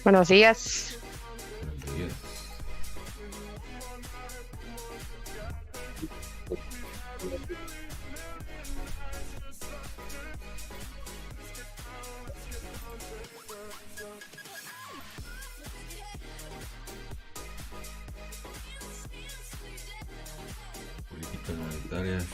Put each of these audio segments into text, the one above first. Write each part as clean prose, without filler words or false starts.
Buenos días. Buenos días. Políticas monetarias.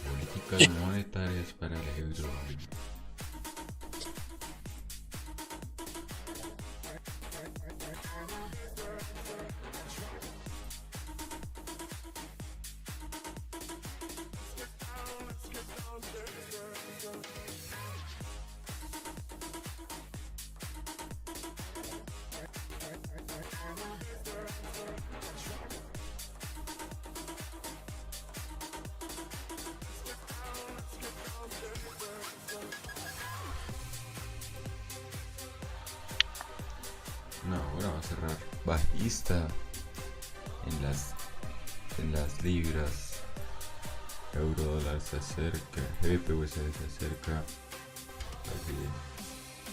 Políticas monetarias para el euro. No, ahora va a cerrar bajista en las libras. Euro dólar se acerca, GBP/USD se acerca. Así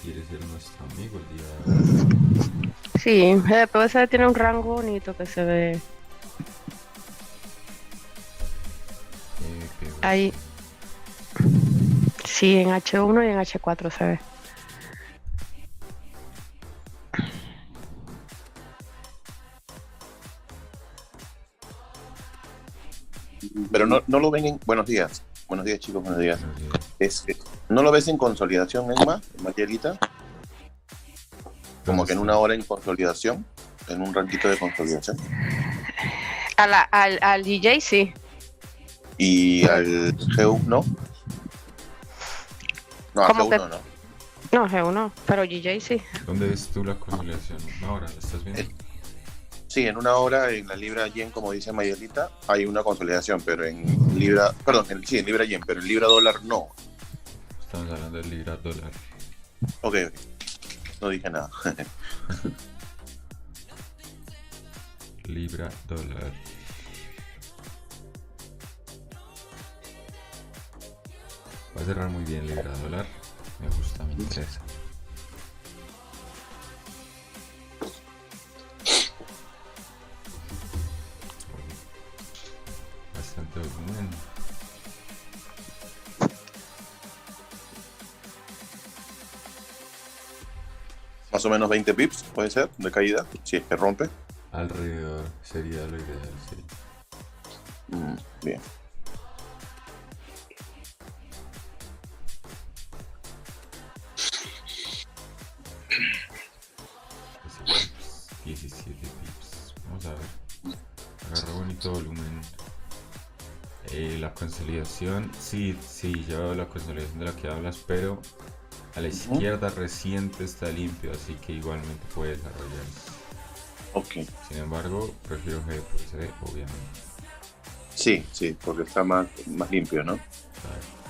quiere ser nuestro amigo el día de hoy. Sí, GBP/USD tiene un rango bonito que se ve GBP/USD. ahí. Sí, en H1 y en H4 se ve. pero no lo ven en... Buenos días. Buenos días, chicos, buenos días. Buenos días. ¿No lo ves en consolidación, Emma, Mayelita? Como que en una hora en consolidación, en un ranquito de consolidación. Al DJ sí. Y al G1, ¿no? No, al ¿Cómo G1 que? no. No, G1, pero DJ sí. ¿Dónde ves tú la consolidación? Ahora, ¿la estás viendo? Sí, en una hora en la libra yen, como dice Mayelita, hay una consolidación, pero en libra, perdón, en libra yen, pero en libra dólar no. Estamos hablando de libra dólar. Ok, no dije nada. Libra dólar. Va a cerrar muy bien libra dólar. Me gusta, me interesa. Bastante volumen. Más o menos 20 pips, puede ser, de caída, si es que rompe. Alrededor sería lo ideal, sí. Bien. Pips, 17 pips. Vamos a ver. Agarró bonito volumen. La consolidación, sí, ya veo la consolidación de la que hablas, pero a la izquierda reciente está limpio, así que igualmente puede desarrollarse. Ok. Sin embargo, prefiero G por CD, obviamente. Sí, porque está más limpio, ¿no? Claro.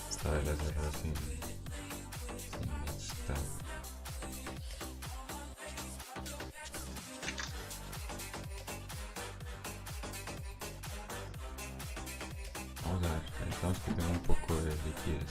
Esta de la cerró sin esta. Vamos a ver, necesitamos que tenga un poco de liquidez.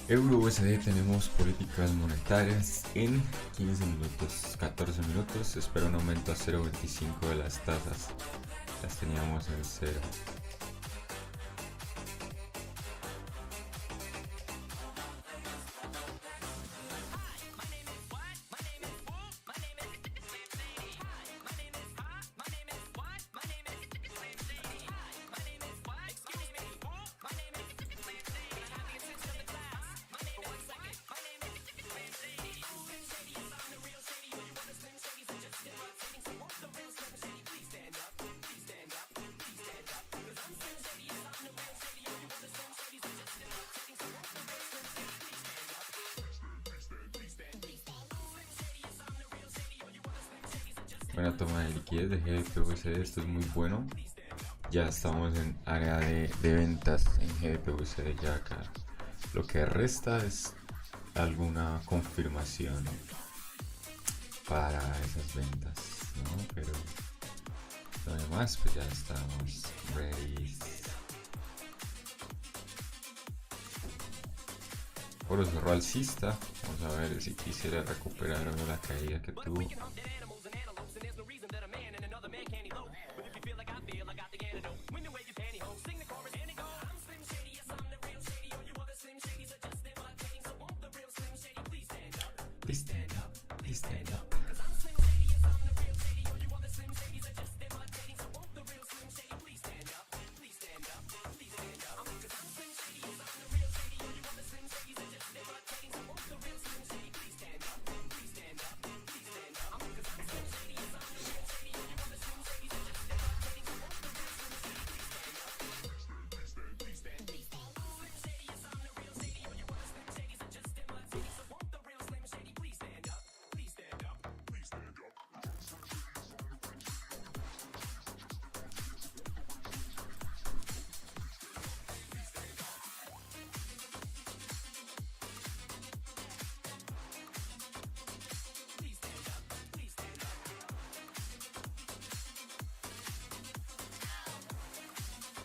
Euro USD tenemos políticas monetarias en 15 minutos, 14 minutos. Espero un aumento a 0.25 de las tasas. Las teníamos en 0. Buena toma de liquidez de GBP/USD, esto es muy bueno. Ya estamos en área de ventas en GBP/USD ya acá. Lo que resta es alguna confirmación para esas ventas, ¿no? Pero lo demás pues ya estamos ready. Oro cerró alcista. Vamos a ver si quisiera recuperar ahora la caída que tuvo.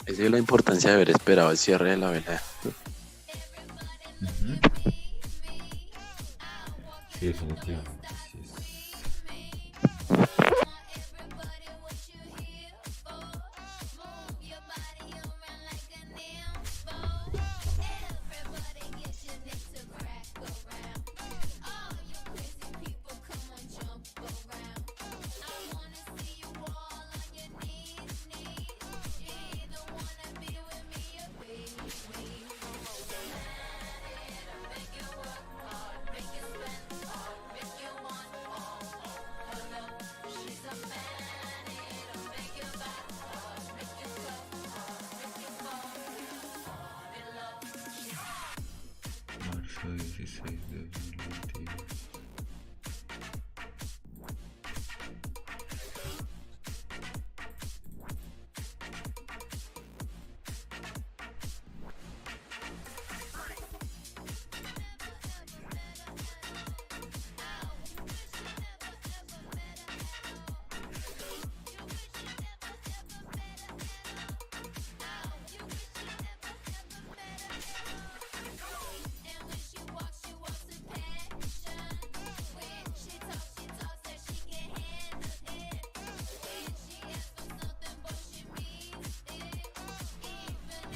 Esa es la importancia de haber esperado el cierre de la vela. Ujú. Sí, definitivamente. Sí, marzo 16 de 2022.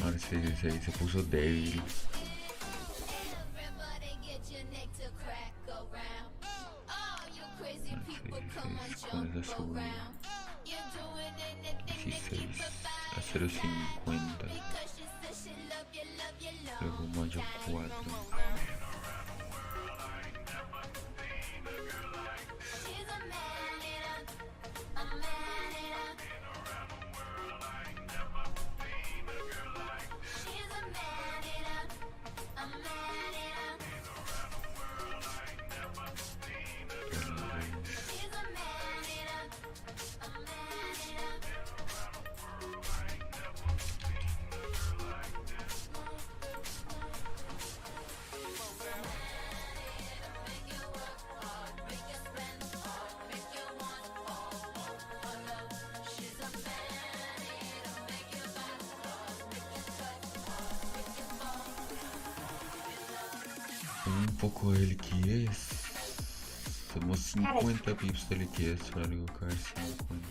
Marzo 16 se puso débil. Con esa subida 16 a 0.50, luego mayo 4, con un poco de liquidez. Somos 50 pips de liquidez, solo algo que ver 50.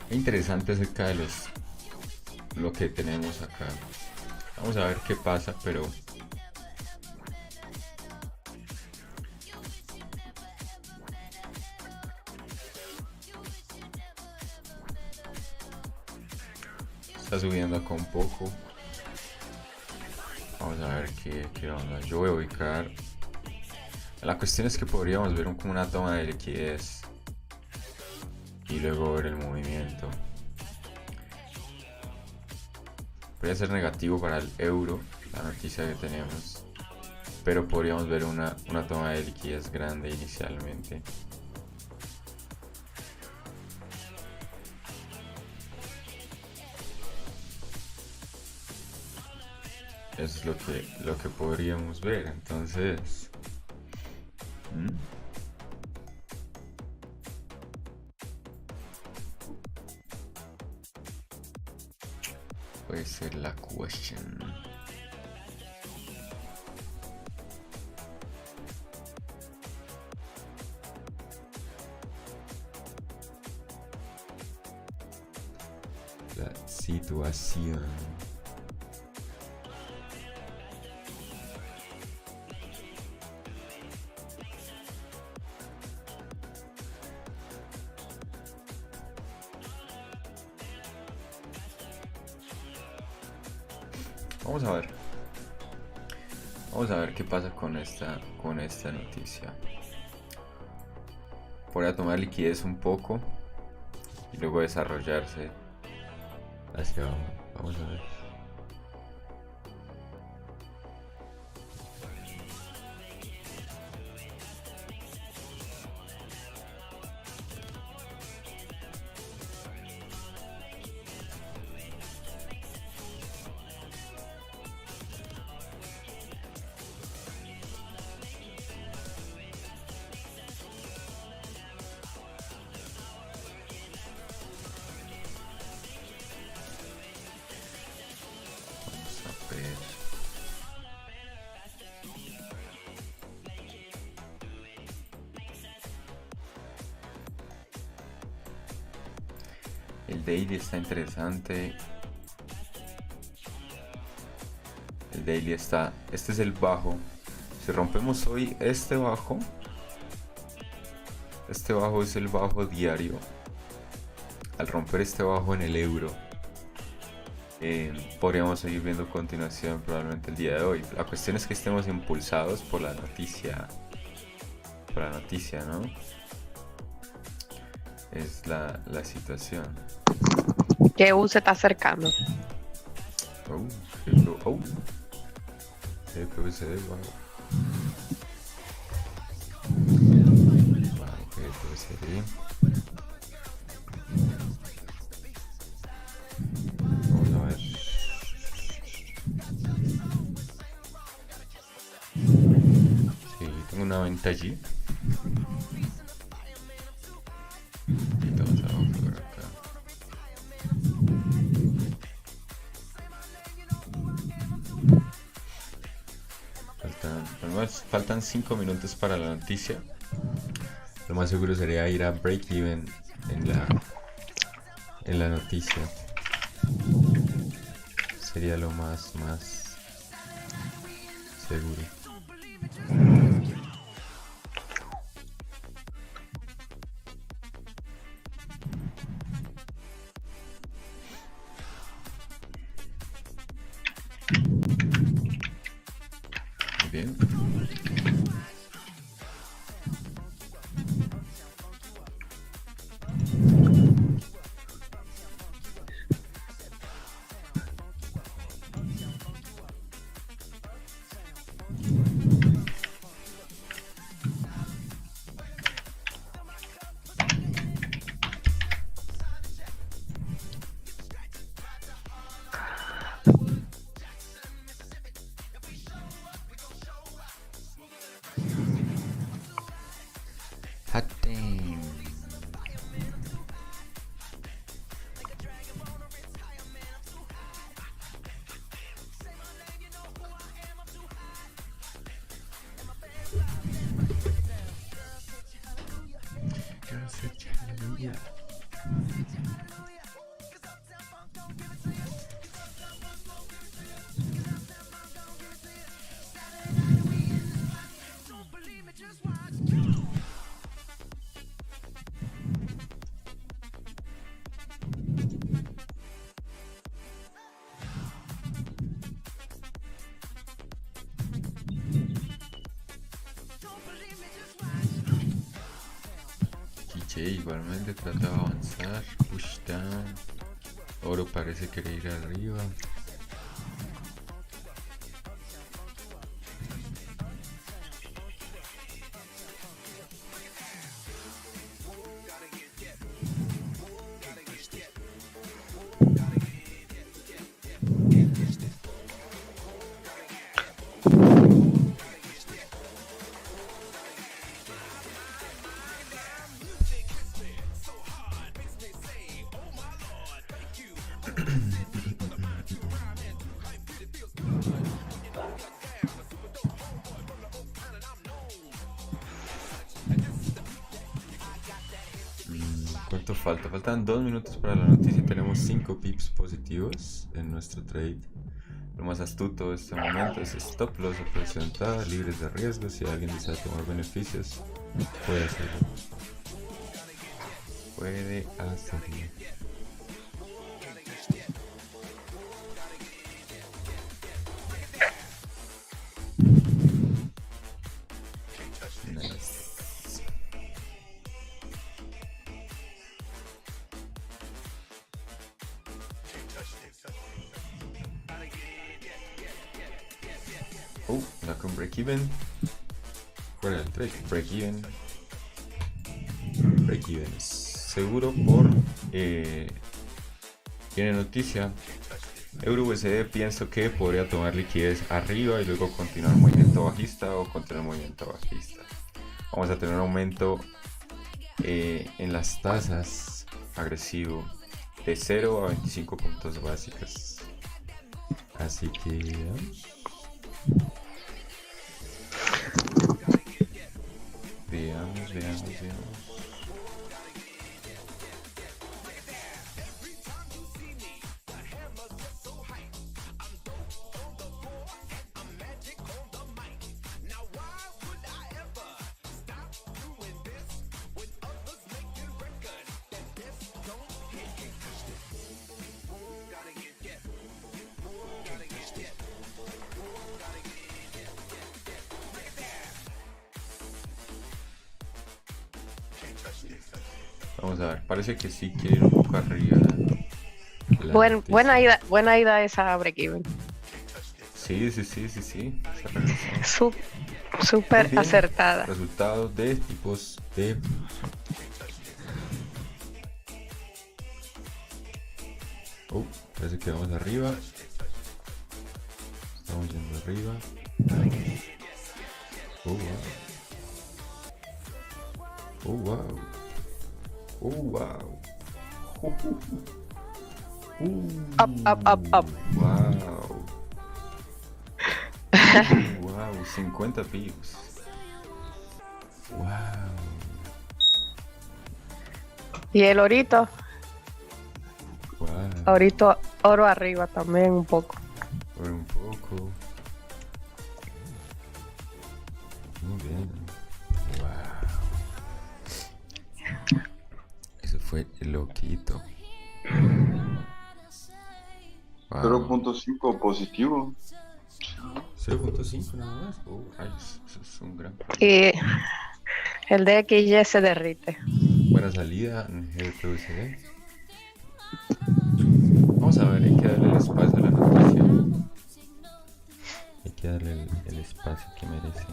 Es interesante acerca de lo que tenemos acá. Vamos a ver qué pasa, pero está subiendo acá un poco. Vamos a ver qué onda. Yo voy a ubicar. La cuestión es que podríamos ver como una toma de liquidez y luego ver el movimiento. Podría ser negativo para el euro, la noticia que tenemos, pero podríamos ver una toma de liquidez grande inicialmente. Eso es lo que podríamos ver. Entonces, puede ser la cuestión. La situación. Vamos a ver qué pasa con esta noticia. Podría tomar liquidez un poco y luego desarrollarse hacia abajo. Vamos a ver. El daily está interesante. El daily está... Este es el bajo. Si rompemos hoy este bajo es el bajo diario. Al romper este bajo en el euro, podríamos seguir viendo continuación probablemente el día de hoy. La cuestión es que estemos impulsados por la noticia. ¿No? Es la situación. Que U se está acercando. PVC, wow. Vamos a ver. Sí, tengo una venta allí. Y vamos a ver acá. Faltan 5 minutos para la noticia. Lo más seguro sería ir a break even en la noticia. Sería lo más seguro. Muy bien. Hot damn. Igualmente trata de avanzar. Push down. Oro parece querer ir arriba. ¿Cuánto falta? Faltan 2 minutos para la noticia. Tenemos 5 pips positivos en nuestro trade. Lo más astuto de este momento es stop loss representada, libres de riesgo. Si alguien desea tomar beneficios, puede hacerlo. Puede hacerlo. La con break even. Fuera del trade. Break even. Break even es seguro por tiene noticia. Euro USD pienso que podría tomar liquidez arriba y luego continuar movimiento bajista o continuar movimiento bajista. Vamos a tener un aumento en las tasas agresivo de 0 a 25 puntos básicos. Así que veamos. Vamos a ver, parece que sí quiere ir un poco arriba. Buena ida esa break-even. Sí. Se regresó. Muy Súper bien. acertada. Resultados de tipos de... Parece que vamos arriba. Estamos yendo arriba. Wow. Up. Wow, 50 pips. Wow. Y el orito. Wow. Ahorita oro arriba también un poco. Por un poco. Muy bien. Wow. Eso fue loquito. Wow. 0.5 positivo. 0.5 nada más. Rayos, eso es un gran. Y el DXY se derrite. Buena salida en GPUCD. Vamos a ver, hay que darle el espacio a la noticia. Hay que darle el espacio que merece.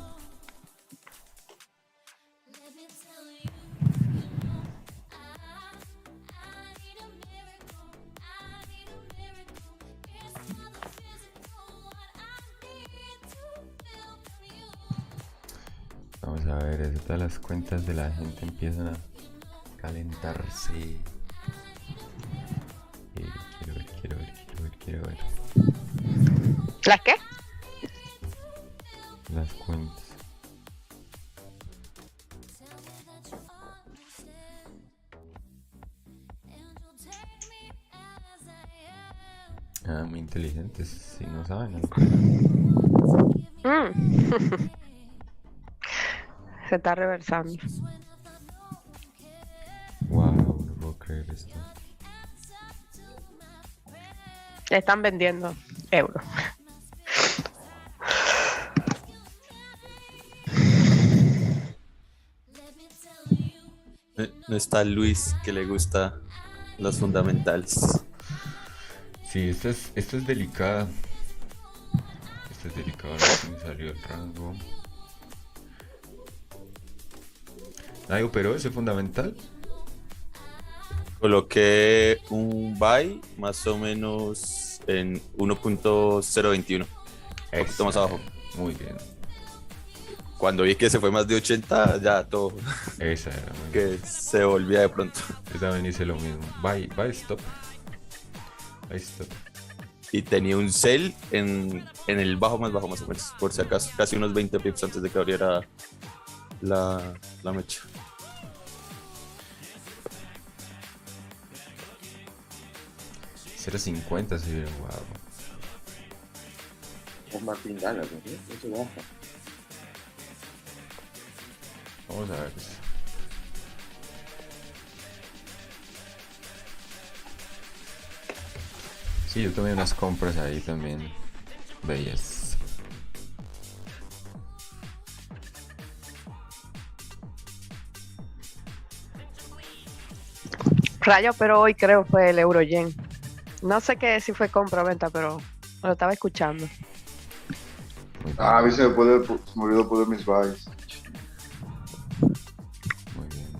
Vamos a ver, todas las cuentas de la gente empiezan a calentarse. Quiero ver. ¿Las qué? Las cuentas. Muy inteligentes, si no saben. Se está reversando. Wow, no puedo creer esto. Están vendiendo euros. No está Luis, que le gusta los fundamentales. Sí, esto es delicada. Esto es delicado, no me salió el rango. ¿Nadie operó ese fundamental? Coloqué un buy más o menos en 1.021. Un poquito más abajo. Muy bien. Cuando vi que se fue más de 80, ya todo. Esa era muy Que se volvía de pronto. Yo también hice lo mismo. Buy stop. Y tenía un sell en el bajo más o menos. Por si acaso, casi unos 20 pips antes de que abriera la mecha. $0.50 se vieron, wow. Es Martín Gana, ¿no? Eso baja. Vamos a ver. Sí, yo tomé unas compras ahí también. Bellas. Rayo, pero hoy creo fue el euro yen. No sé qué si fue compra o venta, pero lo estaba escuchando. A mí se me olvidó poner mis buys. Muy bien.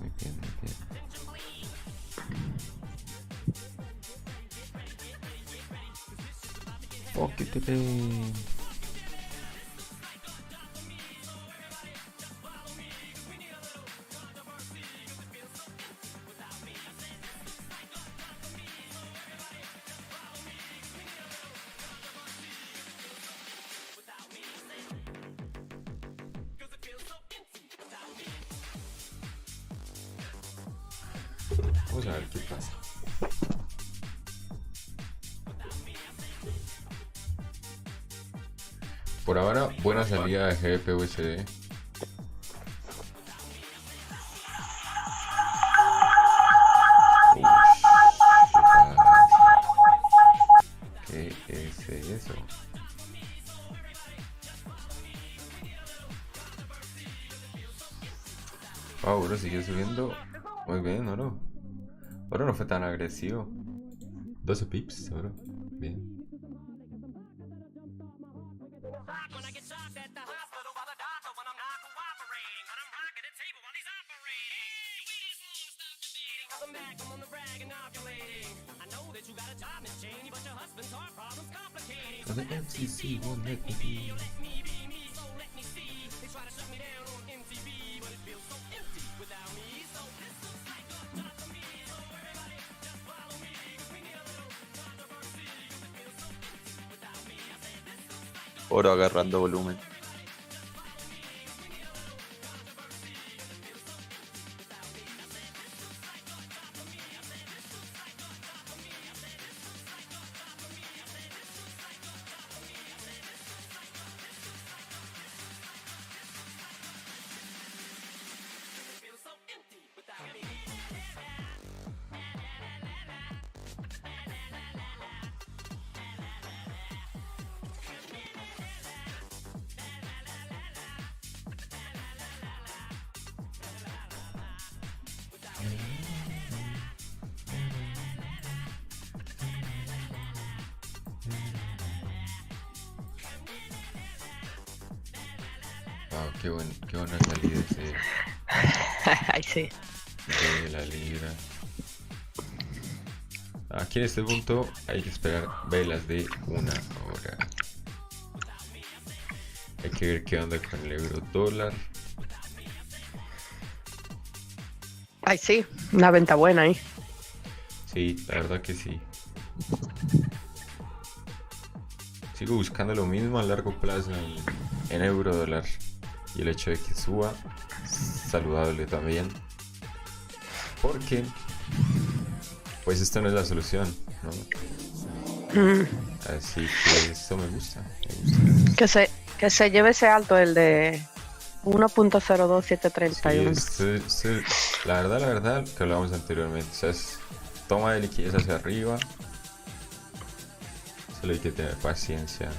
Vamos a ver qué pasa. Por ahora, buena salida de GPUSD. ¿Qué es eso? Ahora sigue subiendo. Muy bien, oro. Oro no fue tan agresivo. 12 pips, oro. Bien. So the FCC won't let me be. Oro agarrando volumen. Wow, qué buena salida ese Ay, sí. de la libra. Aquí en este punto hay que esperar velas de 1 hora. Hay que ver qué onda con el euro dólar. Ay, sí. Una venta buena ahí. Sí, la verdad que sí. Sigo buscando lo mismo a largo plazo en euro dólar. Y el hecho de que suba, saludable también. Porque, pues esto no es la solución, ¿no? Así que esto me gusta. Que se lleve ese alto, el de 1.02731. Sí, la verdad, que hablábamos anteriormente, o sea, es toma de liquidez hacia arriba. Solo hay que tener paciencia,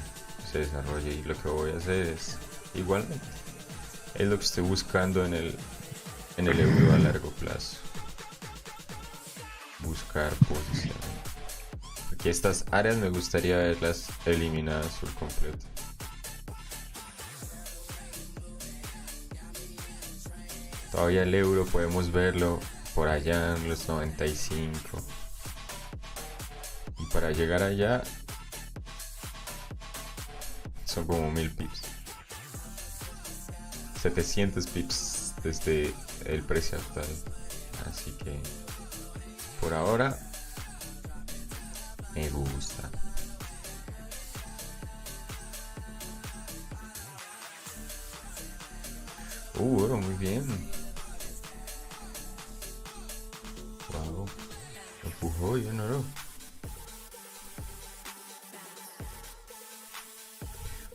se desarrolla, y lo que voy a hacer es igualmente. Es lo que estoy buscando en el euro a largo plazo. Buscar posiciones. Aquí estas áreas me gustaría verlas eliminadas por completo. Todavía el euro podemos verlo por allá en los 95. Y para llegar allá son como 1000 pips. 700 pips desde el precio actual. Así que por ahora me gusta. Oro, muy bien. Wow. Empujó bien oro.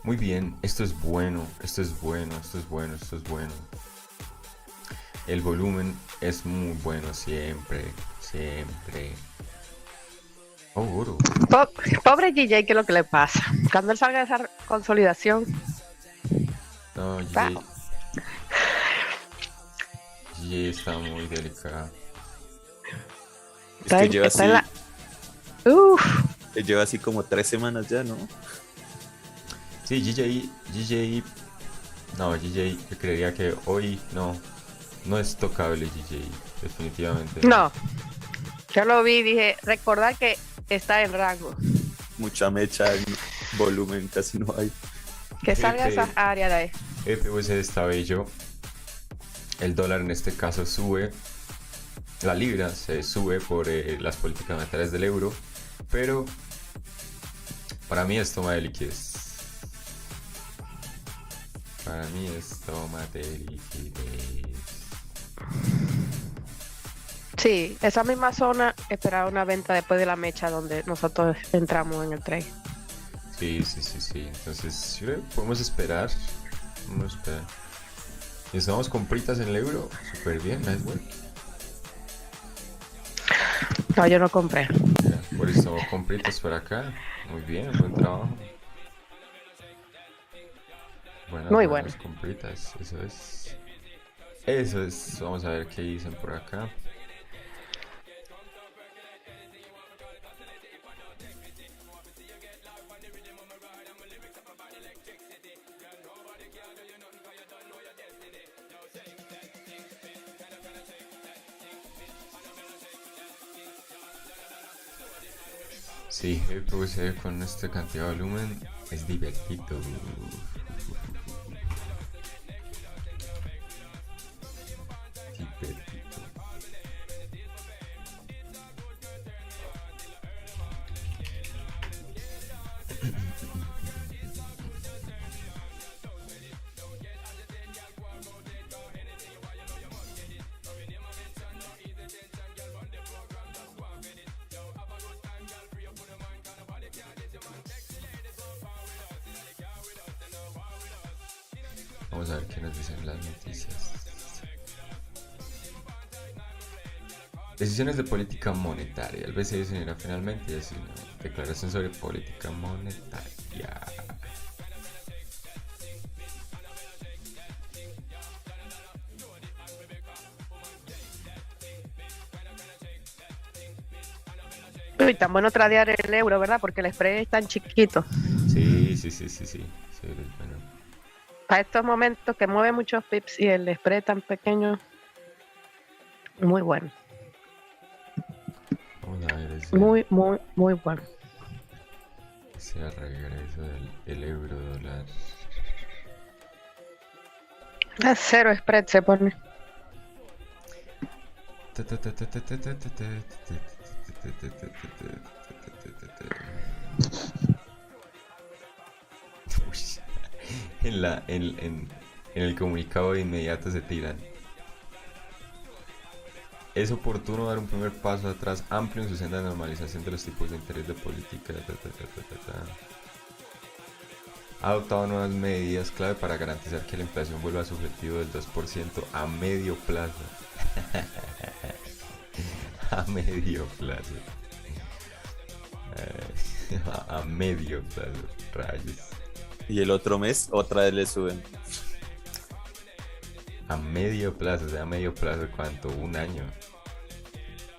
Muy bien, esto es bueno, esto es bueno, esto es bueno, esto es bueno. El volumen es muy bueno siempre, siempre. Oh, oro. Pobre GJ, ¿qué es lo que le pasa? Cuando él salga de esa consolidación. No, Wow. GG está muy delicado. Es que lleva así, Uf. lleva así como 3 semanas ya, ¿no? Sí, GJ, yo creería que hoy no es tocable GJ, definitivamente. No. Yo lo vi y dije, recordar que está en rango. Mucha mecha, en volumen casi no hay. Que salga Jefe. esa área de ahí. FUS está bello. El dólar en este caso sube. La libra se sube por las políticas monetarias del euro. Pero para mí es toma de liquidez. Para mí es toma de liquidez. Sí, esa misma zona esperaba una venta después de la mecha donde nosotros entramos en el trade. Sí. Entonces, yo creo que podemos esperar. Y estamos con pritas en el euro. Súper bien, nice work. No, yo no compré. Ya, por eso estamos con pritas por acá. Muy bien, buen trabajo. Muy bueno. Buenas compritas, eso es. Vamos a ver qué dicen por acá. Sí, GPUC con esta cantidad de volumen es divertido. Divertido. Vamos a ver qué nos dicen las noticias. Decisiones de política monetaria. El BCE definirá finalmente declaración sobre política monetaria. Uy, tan bueno tradear el euro, ¿verdad? Porque el spread es tan chiquito. Sí. Bueno. Para estos momentos que mueve muchos pips y el spread tan pequeño, muy bueno. Vamos a ver Muy bueno. ese regreso del euro dólar. A cero spread se pone. En el comunicado de inmediato se tiran. Es oportuno dar un primer paso atrás amplio en su senda de normalización de los tipos de interés de política. Ha adoptado nuevas medidas clave para garantizar que la inflación vuelva a su objetivo del 2% a medio plazo. A medio plazo. A medio plazo. Rayos. Y el otro mes otra vez le suben. A medio plazo, o sea, a medio plazo, ¿cuánto? ¿Un año?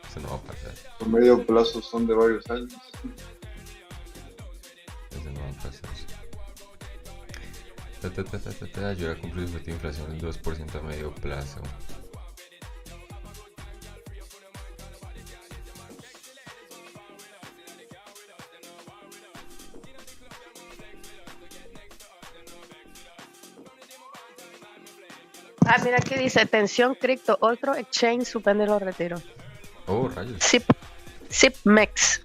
Eso no va a pasar. A medio plazo son de varios años. Eso no va a pasar. Ayuda a cumplir su objetivo de inflación del 2% a medio plazo. Ah, mira aquí dice, tensión cripto, otro exchange suspende los retiros. Oh, rayos. SIPMEX.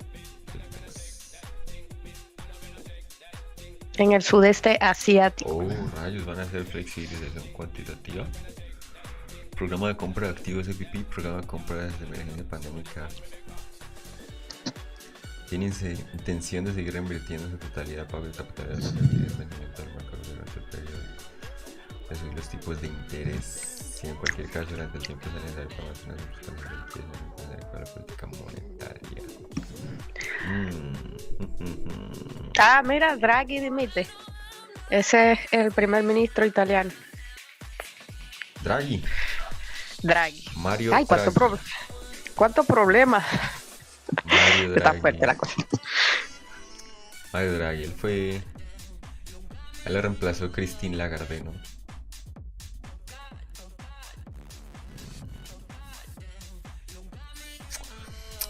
En el sudeste asiático. Oh, rayos, van a ser flexibilización cuantitativa. Programa de compra de activos EPP, programa de compra de emergencia pandémica. Tienen intención de seguir reinvirtiendo su totalidad para el capital de las actividades de rendimiento del mercado durante el periodo. De subir los tipos de interés. Si en cualquier caso durante el tiempo es necesario para mantener los precios para la política monetaria. Ah, mira, Draghi dimite. Ese es el primer ministro italiano. Draghi. Mario Ay, cuánto problema. Mario Draghi. Está fuerte la cosa. Mario Draghi, él le reemplazó Christine Lagarde, ¿no?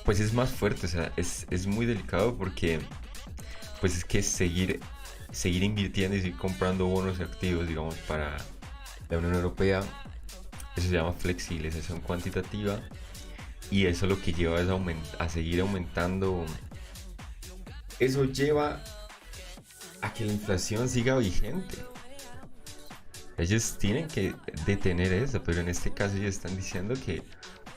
Pues es más fuerte, o sea, es muy delicado porque pues es que seguir invirtiendo y seguir comprando bonos activos, digamos, para la Unión Europea, eso se llama flexibilización cuantitativa, y eso lo que lleva es a seguir aumentando. Eso lleva a que la inflación siga vigente. Ellos tienen que detener eso, pero en este caso ellos están diciendo que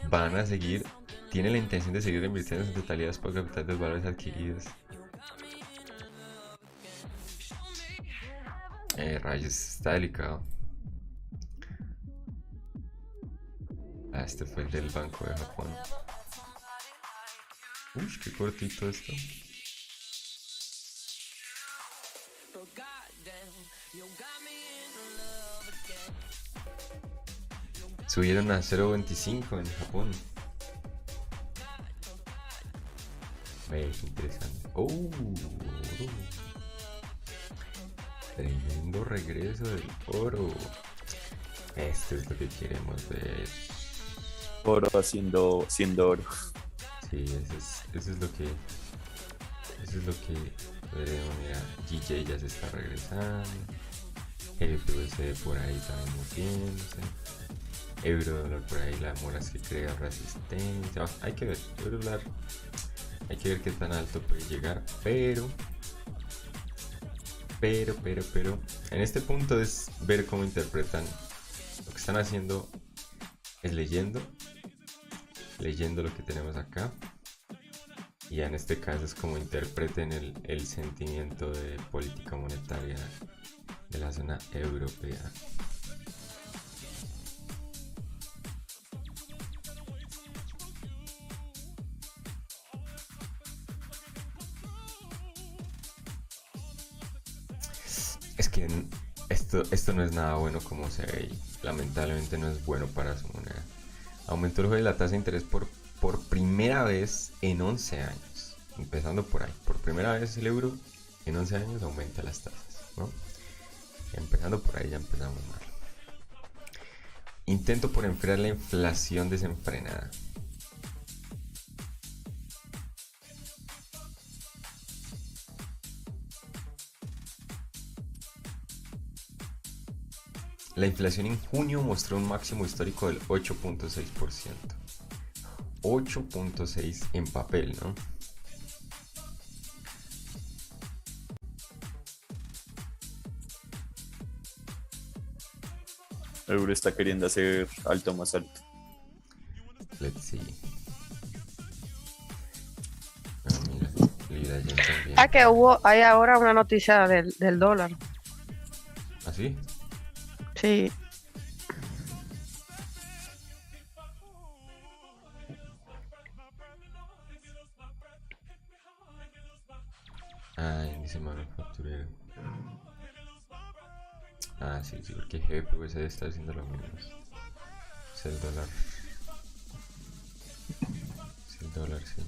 van a seguir, tienen la intención de seguir invirtiendo en totalidades por capital de los valores adquiridos. Rayos, está delicado. Este fue el del Banco de Japón. Uy, qué cortito esto. Subieron a 0.25 en Japón. Qué interesante. Tremendo regreso del oro. Esto es lo que queremos ver. Oro siendo oro. Sí, eso es lo que Eso es lo que veremos. Mira, GJ ya se está regresando. GBP por ahí también moviéndose. Euro dólar por ahí, la mora que crea resistencia. Hay que ver, euro dólar. Hay que ver qué tan alto puede llegar. Pero en este punto es ver cómo interpretan. Lo que están haciendo es leyendo lo que tenemos acá. Y en este caso es como interpreten el sentimiento de política monetaria de la zona europea. Es que esto no es nada bueno como se ve y lamentablemente no es bueno para su moneda. Aumentó el juego de la tasa de interés por primera vez en 11 años. Empezando por ahí. Por primera vez el euro en 11 años aumenta las tasas, ¿no? Empezando por ahí ya empezamos mal. Intento por enfriar la inflación desenfrenada. La inflación en junio mostró un máximo histórico del 8.6%. 8.6 en papel, ¿no? El euro está queriendo hacer alto más alto. Let's see. Ah, mira, libra yen también. Ah, que hay ahora una noticia del dólar. ¿Ah, sí? Sí. Ah, índice manufacturero. Ah, sí, porque GBP está haciendo lo mismo. Es el dólar. Es el dólar, sí.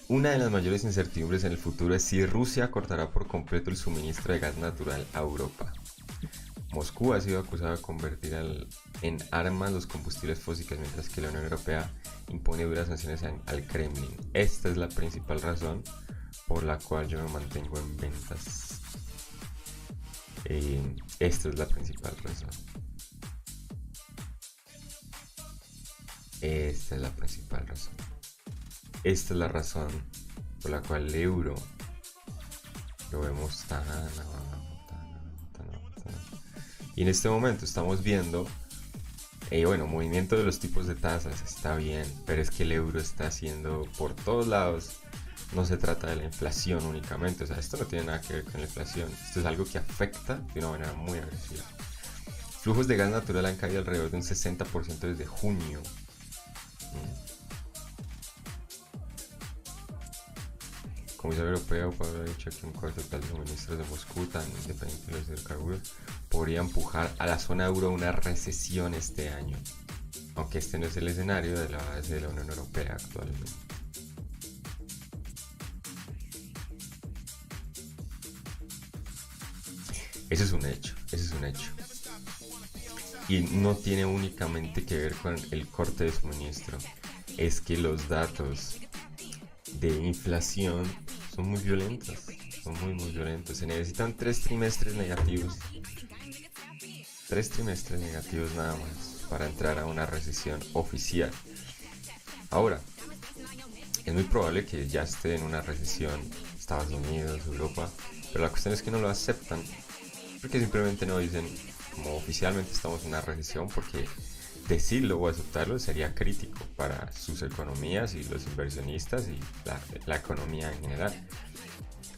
Una de las mayores incertidumbres en el futuro es si Rusia cortará por completo el suministro de gas natural a Europa. Moscú ha sido acusada de convertir en armas los combustibles fósiles, mientras que la Unión Europea impone duras sanciones al Kremlin. Esta es la principal razón por la cual yo me mantengo en ventas. Esta es la principal razón. Esta es la principal razón. Esta es la razón por la cual el euro lo vemos tan abajo. Y en este momento estamos viendo, movimiento de los tipos de tasas, está bien, pero es que el euro está haciendo por todos lados. No se trata de la inflación únicamente, o sea, esto no tiene nada que ver con la inflación, esto es algo que afecta de una manera muy agresiva. Flujos de gas natural han caído alrededor de un 60% desde junio. Comisión Europea puede haber dicho que un corte total de suministros de Moscú, tan independiente de los hidrocarburos, podría empujar a la zona euro a una recesión este año, aunque este no es el escenario de la base de la Unión Europea actualmente. Eso es un hecho. Y no tiene únicamente que ver con el corte de suministro, es que los datos de inflación son muy violentos, muy violentos. Se necesitan 3 trimestres negativos. 3 trimestres negativos nada más para entrar a una recesión oficial. Ahora, es muy probable que ya esté en una recesión Estados Unidos, Europa, pero la cuestión es que no lo aceptan, porque simplemente no dicen como oficialmente estamos en una recesión, porque decirlo o aceptarlo sería crítico para sus economías y los inversionistas y la economía en general.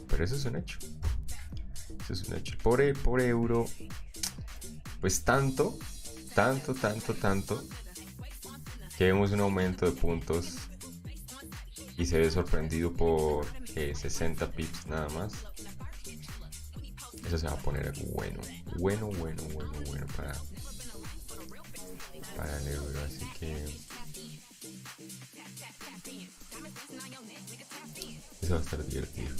Pero eso es un hecho. Eso es un hecho. El pobre euro, pues tanto que vemos un aumento de puntos y se ve sorprendido por 60 pips nada más. Eso se va a poner bueno para el euro, así que eso va a estar divertido.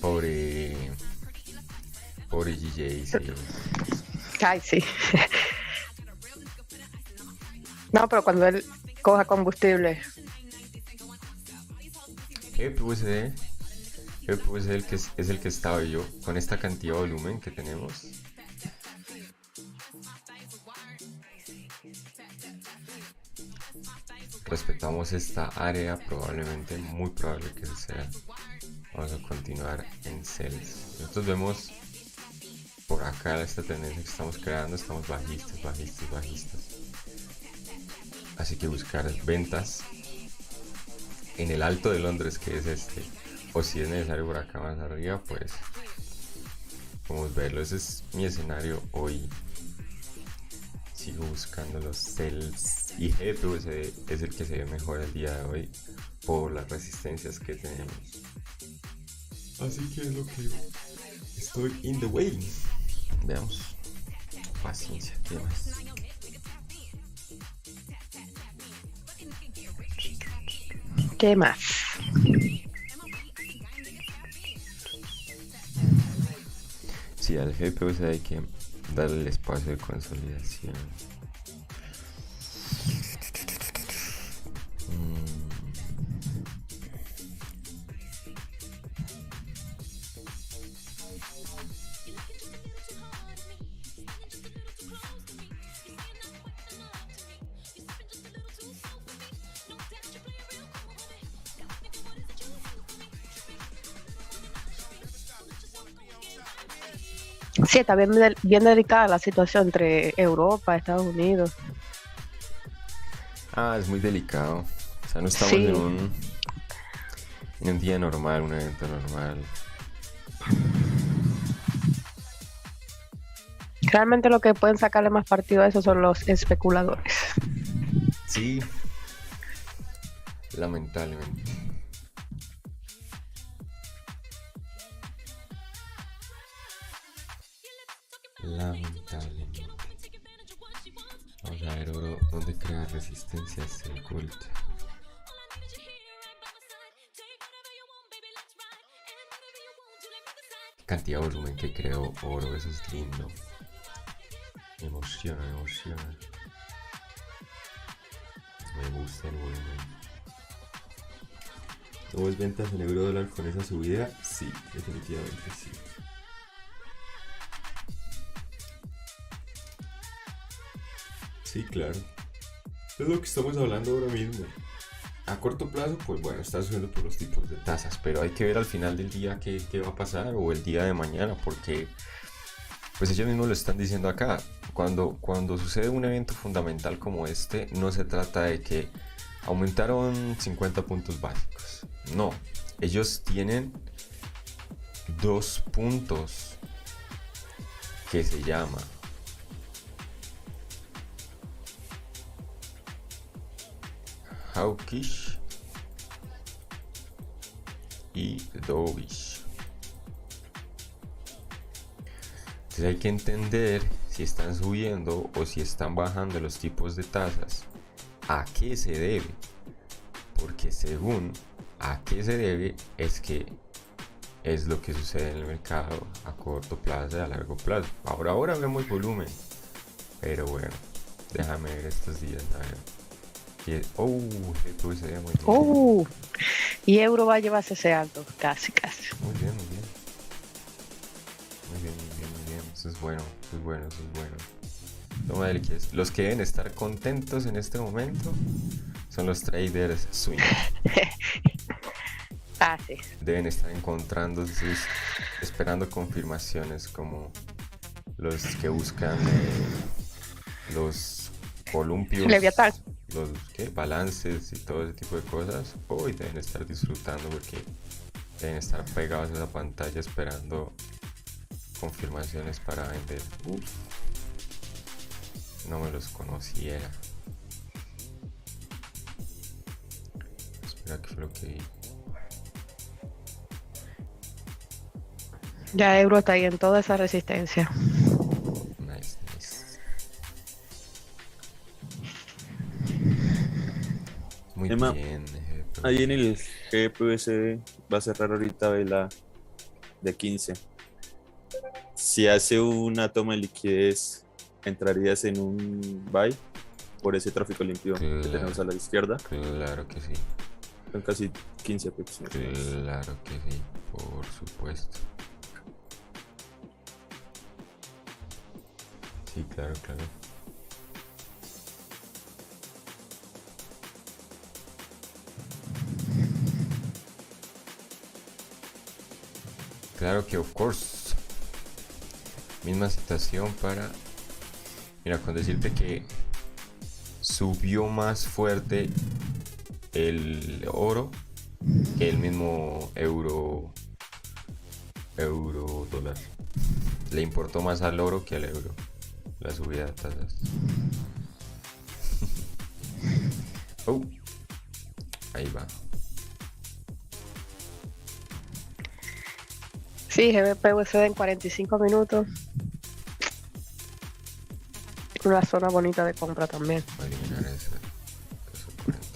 Pobre. Pobre GJ, sí. Ay, sí. No, pero cuando él coja combustible. GPUSD. GPUSD es el que estaba yo. Con esta cantidad de volumen que tenemos. Respetamos esta área, probablemente, muy probable que sea. Vamos a continuar en sales. Nosotros vemos por acá esta tendencia que estamos creando, estamos bajistas, bajistas, bajistas. Así que buscar ventas en el alto de Londres, que es este, o si es necesario por acá más arriba, pues podemos verlo. Ese es mi escenario hoy. Sigo buscando los sales y GPUSD es el que se ve mejor el día de hoy por las resistencias que tenemos. Así que es lo que estoy in the way. Veamos. Paciencia, ¿qué más? ¿Qué más? Sí, al GPUSD hay que darle el espacio de consolidación. Sí, está bien, bien delicada la situación entre Europa, Estados Unidos. Es muy delicado. O sea, no estamos Sí. en un día normal, un evento normal. Realmente lo que pueden sacarle más partido a eso son los especuladores. Sí, lamentablemente. Lamentablemente. Vamos a ver oro, dónde crea resistencias el culto. Cantidad de volumen que creo oro, eso es lindo. Me emociona, me emociona. Me gusta el volumen. ¿No ves ventas en euro dólar con esa subida? Sí, definitivamente sí. Sí, claro. Es lo que estamos hablando ahora mismo. A corto plazo, pues bueno, está subiendo por los tipos de tasas, pero hay que ver al final del día qué va a pasar o el día de mañana, porque pues ellos mismos lo están diciendo acá. Cuando sucede un evento fundamental como este, no se trata de que aumentaron 50 puntos básicos. No, ellos tienen 2 puntos que se llama hawkish y dovish. Entonces hay que entender si están subiendo o si están bajando los tipos de tasas, a qué se debe, porque según a qué se debe es que es lo que sucede en el mercado a corto plazo y a largo plazo. Ahora vemos volumen, pero bueno, déjame ver estos días a ver. Esto se ve muy bien. Y euro va a llevarse ese alto, casi. Muy bien, muy bien. Muy bien, muy bien, muy bien. Eso es bueno, eso es bueno, eso es bueno. Toma de liquidez. Los que deben estar contentos en este momento son los traders swing. Sí. Deben estar encontrando, esperando confirmaciones como los que buscan los columpios, Leviatán. los balances y todo ese tipo de cosas. Hoy deben estar disfrutando porque deben estar pegados a esa pantalla esperando confirmaciones para vender. No me los conociera. Espera, ¿qué fue lo que vi? Ya euro está ahí en toda esa resistencia. Nice, nice. Muy Emma, bien. Ahí en el GPUSD va a cerrar ahorita vela de 15. Si hace una toma de liquidez, ¿entrarías en un buy por ese tráfico limpio que tenemos a la izquierda? Claro que sí. Son casi 15 pips. Claro que sí, por supuesto. Sí, claro, claro. Claro que, of course. Misma situación para... Mira, con decirte que subió más fuerte el oro que el mismo euro dólar. Le importó más al oro que al euro la subida de tasas. Oh, ahí va. Sí, GBP USD en 45 minutos. Una zona bonita de compra también. Voy a eliminar eso 40.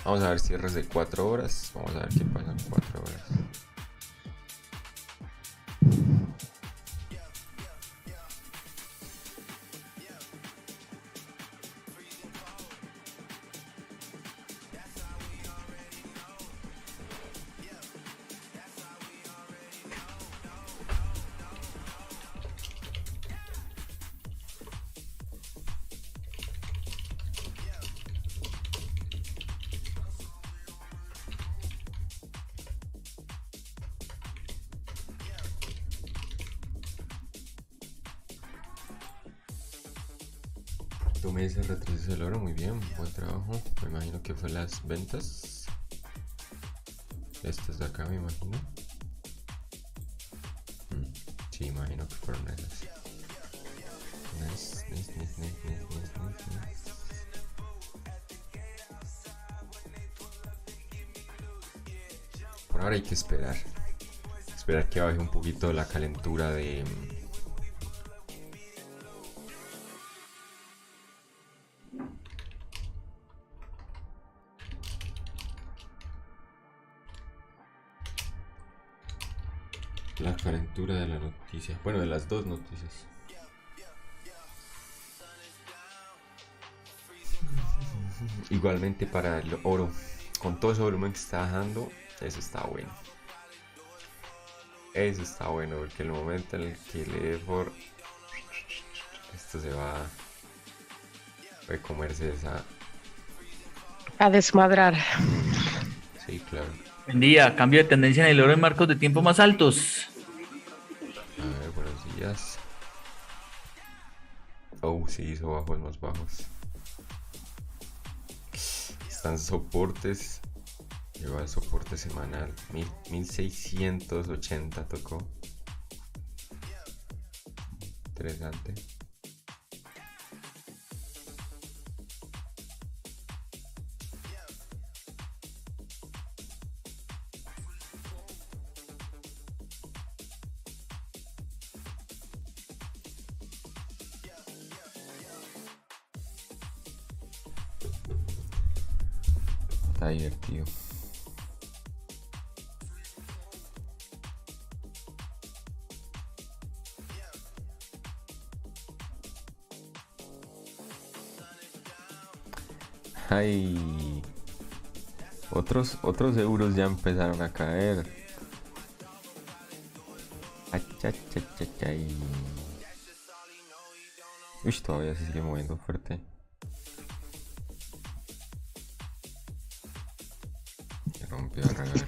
Vamos a ver cierres de 4 horas. Vamos a ver qué pasa en 4 horas. Tú me dices retroceso del oro, muy bien, buen trabajo. Me imagino que fue las ventas. Estas de acá, me imagino. Sí, imagino que fueron esas. Nice. Por ahora hay que esperar. Esperar que baje un poquito la calentura de... La calentura de la noticia. Bueno, de las dos noticias. Igualmente para el oro. Con todo ese volumen que está bajando, eso está bueno. Eso está bueno, porque el momento en el que le dé por... Esto se va... Puede comerse esa... A desmadrar. Sí, claro. Buen día, cambio de tendencia en el oro en marcos de tiempo más altos. A ver, buenos días. Oh, sí, hizo bajos más bajos. Están soportes. Llegó al soporte semanal. 1680 tocó. Interesante. Está divertido. Ay, otros euros ya empezaron a caer. Achachachachay. Uy, todavía se sigue moviendo fuerte. Se rompió a regalar.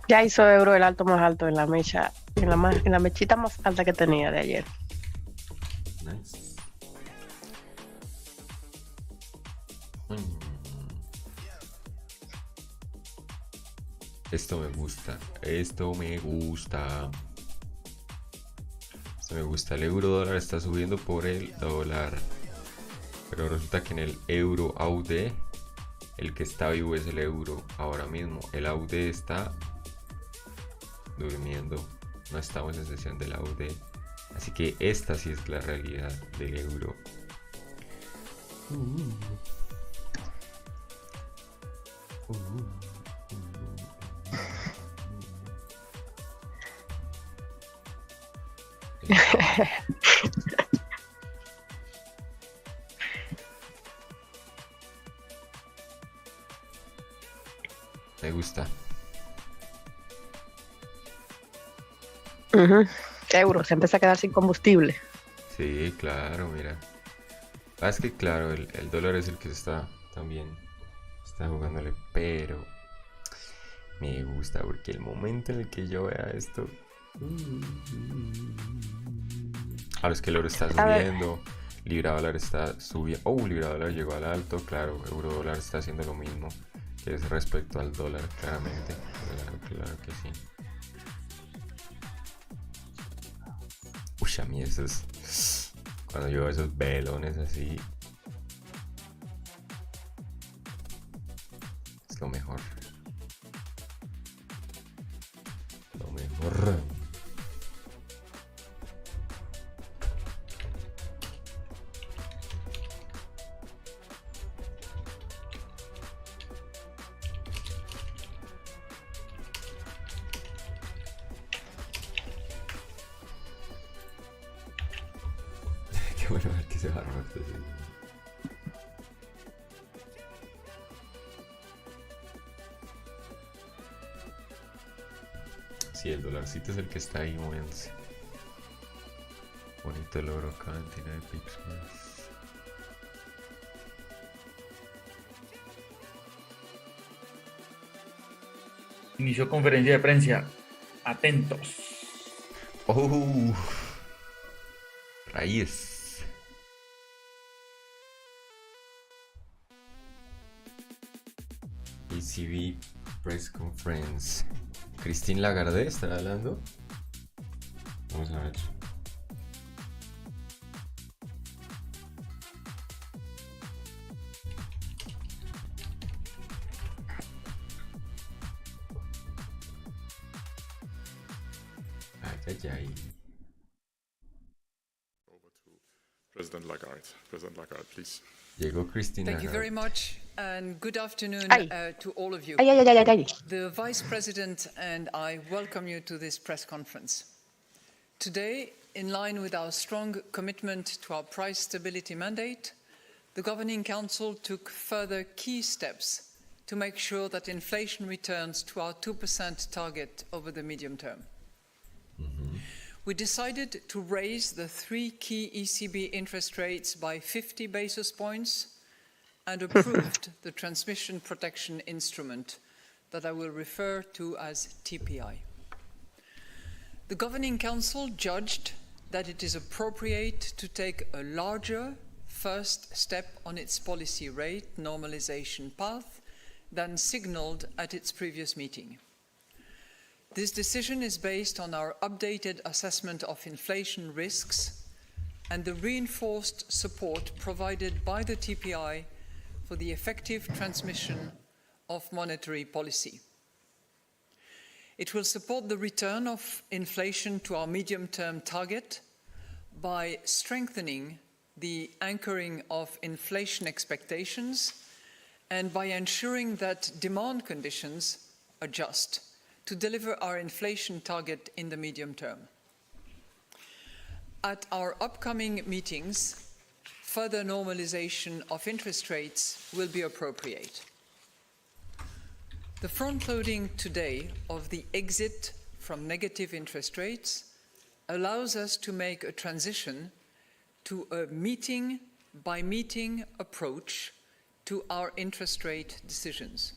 Ya hizo euro el alto más alto en la mecha, en la mechita más alta que tenía de ayer. Nice. Esto me gusta. Esto me gusta. Esto me gusta. El euro dólar está subiendo por el dólar. Pero resulta que en el euro AUD El que está vivo es el euro ahora mismo. El AUD está durmiendo. No estamos en sesión del AUD. Así que esta sí es la realidad del euro. Me gusta. Euro, se empieza a quedar sin combustible. Sí, claro, mira. Es que claro, el dólar es el que está también jugándole, pero me gusta porque el momento en el que yo vea esto. Ahora es que el oro está subiendo, libra dólar está subiendo. Libra dólar llegó al alto, claro, euro dólar está haciendo lo mismo que es respecto al dólar, claramente. Claro que sí. A mí cuando yo veo esos velones así, es lo mejor. Lo mejor. Bueno, a ver qué se va a romper. Sí, el dolarcito es el que está ahí moviéndose. Bonito el oro, cantidad de pips más. Inició conferencia de prensa. Atentos. Raíz. ECB Press Conference. Christine Lagarde está hablando. Vamos a ver. Ay. President Lagarde. President Lagarde, please. Llegó Christine Thank you Lagarde. very much, and good afternoon to all of you. The Vice President and I welcome you to this press conference. Today, in line with our strong commitment to our price stability mandate, the Governing Council took further key steps to make sure that inflation returns to our 2% target over the medium term. We decided to raise the 3 key ECB interest rates by 50 basis points and approved the transmission protection instrument that I will refer to as TPI. The Governing Council judged that it is appropriate to take a larger first step on its policy rate normalization path than signalled at its previous meeting. This decision is based on our updated assessment of inflation risks and the reinforced support provided by the TPI for the effective transmission of monetary policy. It will support the return of inflation to our medium-term target by strengthening the anchoring of inflation expectations and by ensuring that demand conditions adjust to deliver our inflation target in the medium term. At our upcoming meetings, further normalization of interest rates will be appropriate. The front-loading today of the exit from negative interest rates allows us to make a transition to a meeting-by-meeting approach to our interest rate decisions.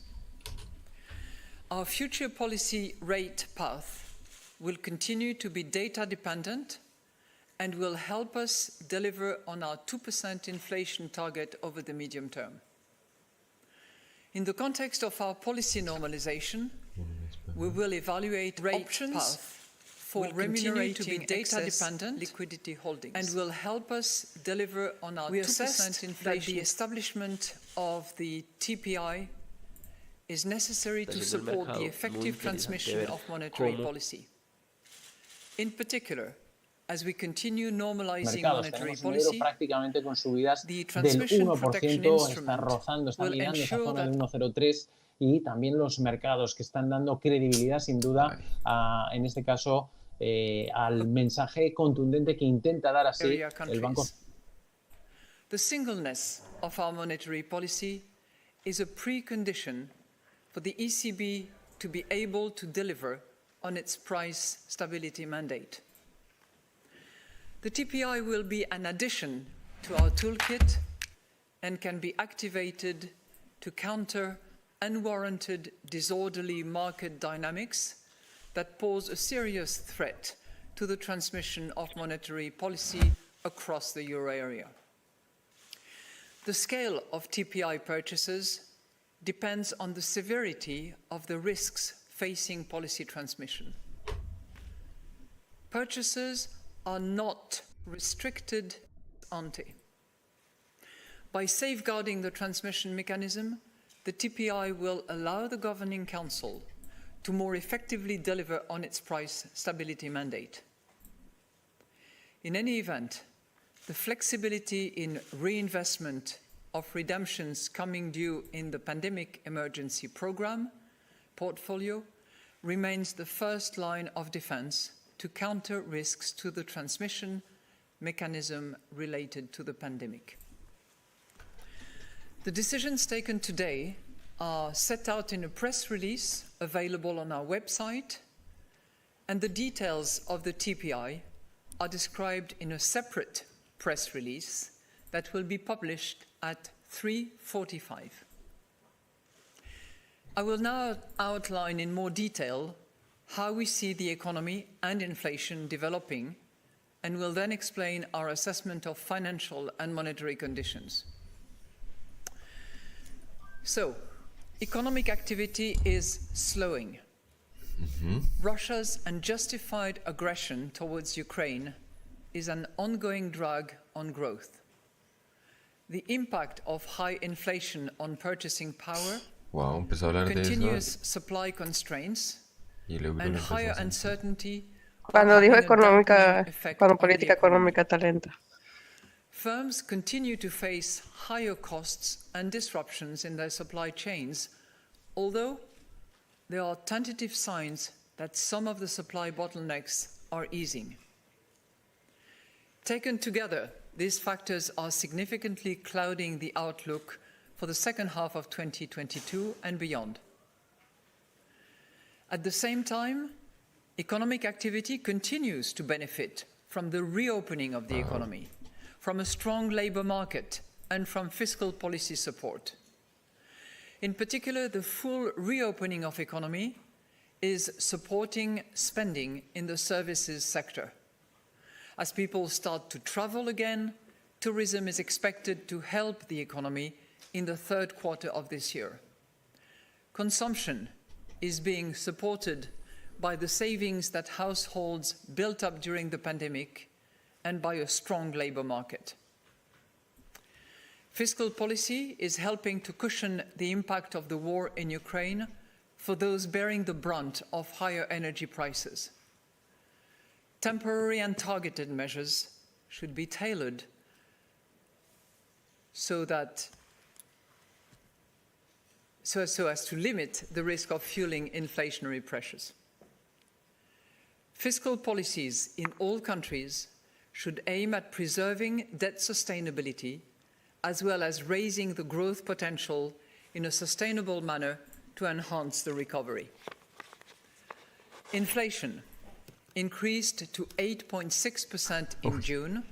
Our future policy rate path will continue to be data-dependent and will help us deliver on our 2% inflation target over the medium term. In the context of our policy normalization, we will evaluate rate path for remunerating data-dependent liquidity holdings and will help us deliver on our 2% inflation. The establishment of the TPI is necessary to support the effective transmission of monetary policy. In particular, as we continue normalizing monetary policy, prácticamente con subidas the del transmission 1%, protection está instrument rozando, está will mirando esa ensure zona del that 1,03 y también los mercados que están dando credibilidad sin duda en este caso al mensaje contundente que intenta dar así el Banco. The singleness of our monetary policy is a precondition for the ECB to be able to deliver on its price stability mandate. The TPI will be an addition to our toolkit and can be activated to counter unwarranted disorderly market dynamics that pose a serious threat to the transmission of monetary policy across the euro area. The scale of TPI purchases depends on the severity of the risks facing policy transmission. Purchases are not restricted ante. By safeguarding the transmission mechanism, the TPI will allow the Governing Council to more effectively deliver on its price stability mandate. In any event, the flexibility in reinvestment of redemptions coming due in the Pandemic Emergency Programme portfolio remains the first line of defence to counter risks to the transmission mechanism related to the pandemic. The decisions taken today are set out in a press release available on our website, and the details of the TPI are described in a separate press release that will be published at 3:45. I will now outline in more detail how we see the economy and inflation developing, and will then explain our assessment of financial and monetary conditions. So, economic activity is slowing. Russia's unjustified aggression towards Ukraine is an ongoing drag on growth. The impact of high inflation on purchasing power, continuous supply constraints, and higher uncertainty. Cuando dijo económica, cuando política económica está lenta. Firms continue to face higher costs and disruptions in their supply chains, although there are tentative signs that some of the supply bottlenecks are easing. Taken together, these factors are significantly clouding the outlook for the second half of 2022 and beyond. At the same time, economic activity continues to benefit from the reopening of the economy, from a strong labour market, and from fiscal policy support. In particular, the full reopening of economy is supporting spending in the services sector. As people start to travel again, tourism is expected to help the economy in the third quarter of this year. Consumption is being supported by the savings that households built up during the pandemic and by a strong labour market. Fiscal policy is helping to cushion the impact of the war in Ukraine for those bearing the brunt of higher energy prices. Temporary and targeted measures should be tailored so as to limit the risk of fueling inflationary pressures. Fiscal policies in all countries should aim at preserving debt sustainability as well as raising the growth potential in a sustainable manner to enhance the recovery. Inflation increased to 8.6% in June.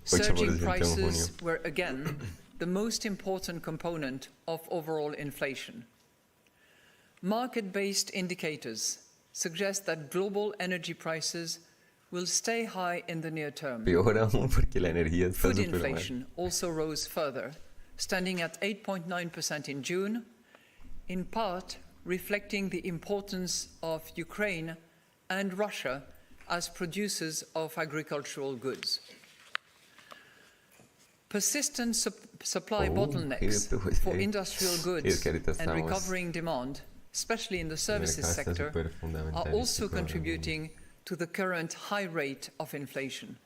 Surging prices were again the most important component of overall inflation. Market-based indicators suggest that global energy prices will stay high in the near term. Food inflation also rose further, standing at 8.9% in June, in part reflecting the importance of Ukraine and Russia as producers of agricultural goods. Persistent supply bottlenecks for industrial goods and recovering demand, especially in the services sector, are also contributing to the current high rate of inflation.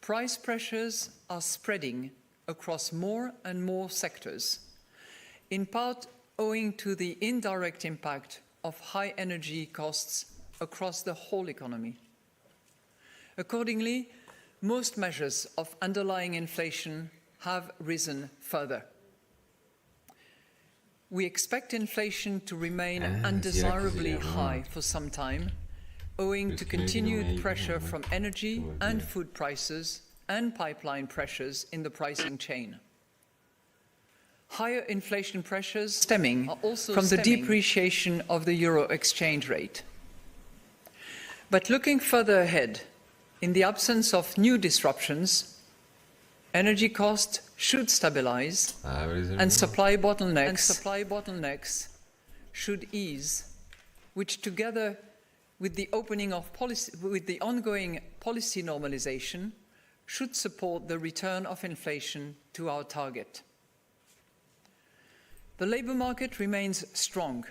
Price pressures are spreading across more and more sectors, in part owing to the indirect impact of high energy costs across the whole economy. Accordingly, most measures of underlying inflation have risen further. We expect inflation to remain undesirably high for some time, owing to continued pressure from energy and food prices and pipeline pressures in the pricing chain. Higher inflation pressures stemming from the depreciation of the euro exchange rate. But looking further ahead, in the absence of new disruptions, energy costs should stabilize and supply bottlenecks should ease, which together with the ongoing policy normalization should support the return of inflation to our target. The labour market remains strong.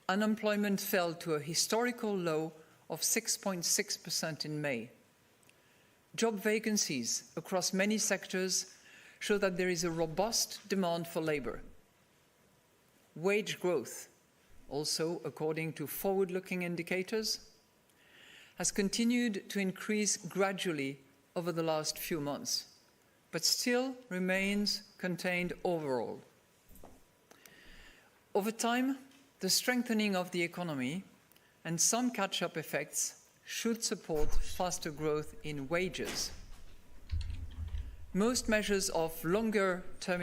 Unemployment fell to a historical low of 6.6% in May. Job vacancies across many sectors show that there is a robust demand for labour. Wage growth, also according to forward-looking indicators, has continued to increase gradually over the last few months, but still remains contained overall. Over time, the strengthening of the economy and some catch-up effects should support faster growth in wages. Most measures of longer-term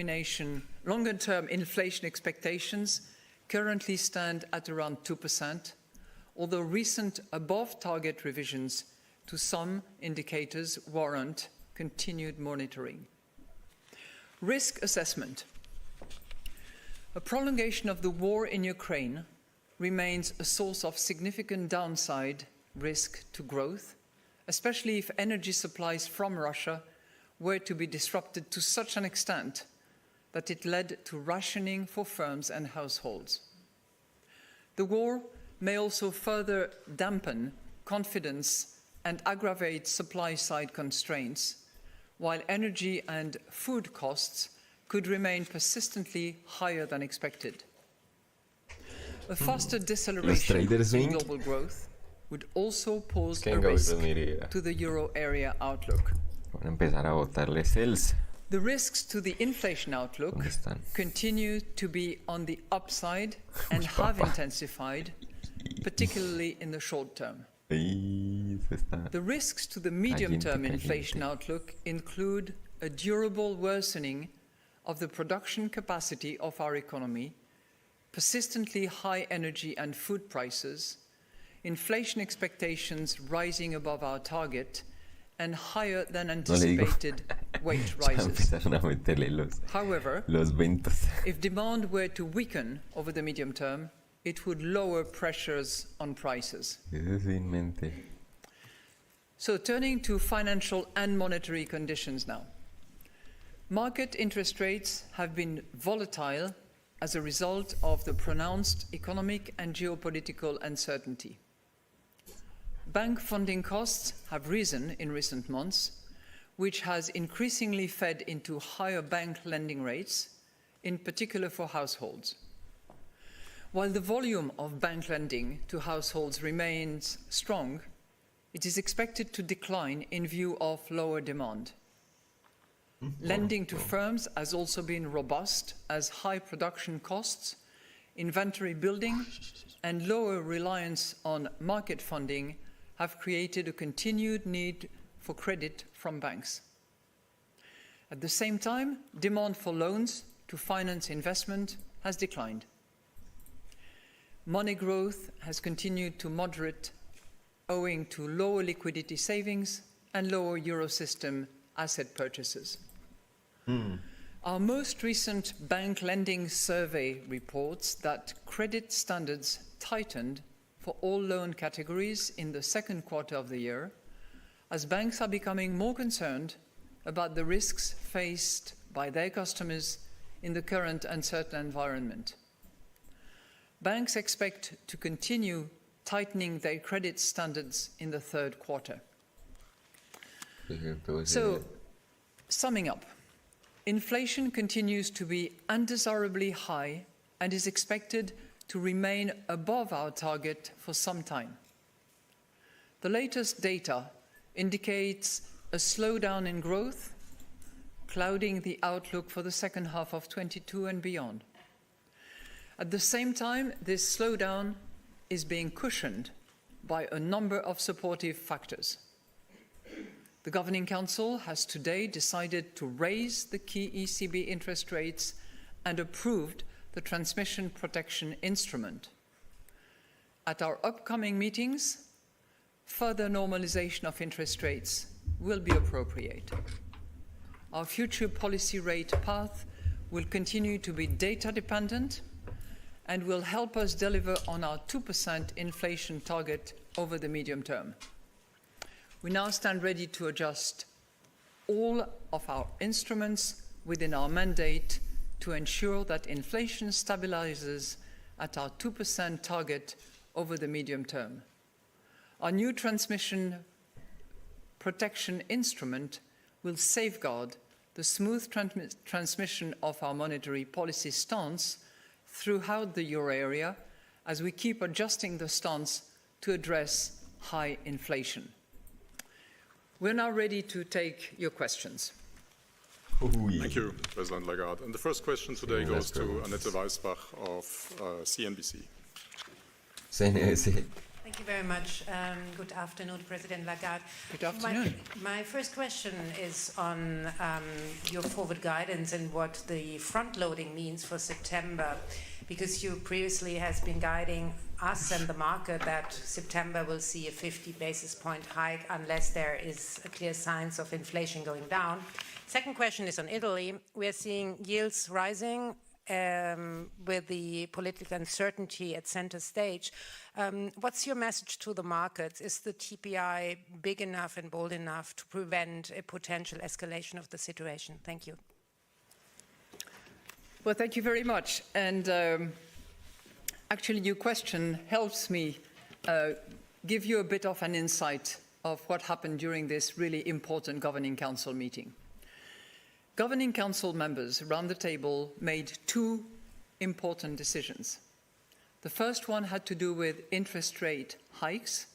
inflation expectations currently stand at around 2%, although recent above-target revisions to some indicators warrant continued monitoring. Risk assessment. A prolongation of the war in Ukraine remains a source of significant downside risk to growth, especially if energy supplies from Russia were to be disrupted to such an extent that it led to rationing for firms and households. The war may also further dampen confidence and aggravate supply-side constraints, while energy and food costs could remain persistently higher than expected. A faster deceleration in global growth would also pose a risk to the euro area outlook. The risks to the inflation outlook continue to be on the upside and have intensified, particularly in the short term. The risks to the medium-term inflation outlook include a durable worsening of the production capacity of our economy, persistently high energy and food prices, inflation expectations rising above our target, and higher than anticipated wage rises. However, if demand were to weaken over the medium term, it would lower pressures on prices. So turning to financial and monetary conditions now. Market interest rates have been volatile as a result of the pronounced economic and geopolitical uncertainty. Bank funding costs have risen in recent months, which has increasingly fed into higher bank lending rates, in particular for households. While the volume of bank lending to households remains strong, it is expected to decline in view of lower demand. Lending to firms has also been robust as high production costs, inventory building, and lower reliance on market funding have created a continued need for credit from banks. At the same time, demand for loans to finance investment has declined. Money growth has continued to moderate owing to lower liquidity savings and lower Eurosystem asset purchases. Our most recent bank lending survey reports that credit standards tightened for all loan categories in the second quarter of the year, as banks are becoming more concerned about the risks faced by their customers in the current uncertain environment. Banks expect to continue tightening their credit standards in the third quarter. So, summing up, inflation continues to be undesirably high and is expected to remain above our target for some time. The latest data indicates a slowdown in growth, clouding the outlook for the second half of 2022 and beyond. At the same time, this slowdown is being cushioned by a number of supportive factors. The Governing Council has today decided to raise the key ECB interest rates and approved the transmission protection instrument. At our upcoming meetings, further normalization of interest rates will be appropriate. Our future policy rate path will continue to be data dependent and will help us deliver on our 2% inflation target over the medium term. We now stand ready to adjust all of our instruments within our mandate to ensure that inflation stabilizes at our 2% target over the medium term. Our new transmission protection instrument will safeguard the smooth transmission of our monetary policy stance throughout the euro area as we keep adjusting the stance to address high inflation. We're now ready to take your questions. Thank you, President Lagarde. And the first question today goes to Annette Weisbach of CNBC. Thank you very much. Good afternoon, President Lagarde. Good afternoon. My first question is on your forward guidance and what the front-loading means for September, because you previously has been guiding us and the market that September will see a 50 basis point hike unless there is a clear signs of inflation going down. Second question is on Italy. We are seeing yields rising with the political uncertainty at center stage. What's your message to the markets? Is the TPI big enough and bold enough to prevent a potential escalation of the situation? Thank you. Well, thank you very much. And actually, your question helps me give you a bit of an insight of what happened during this really important Governing Council meeting. Governing Council members around the table made two important decisions. The first one had to do with interest rate hikes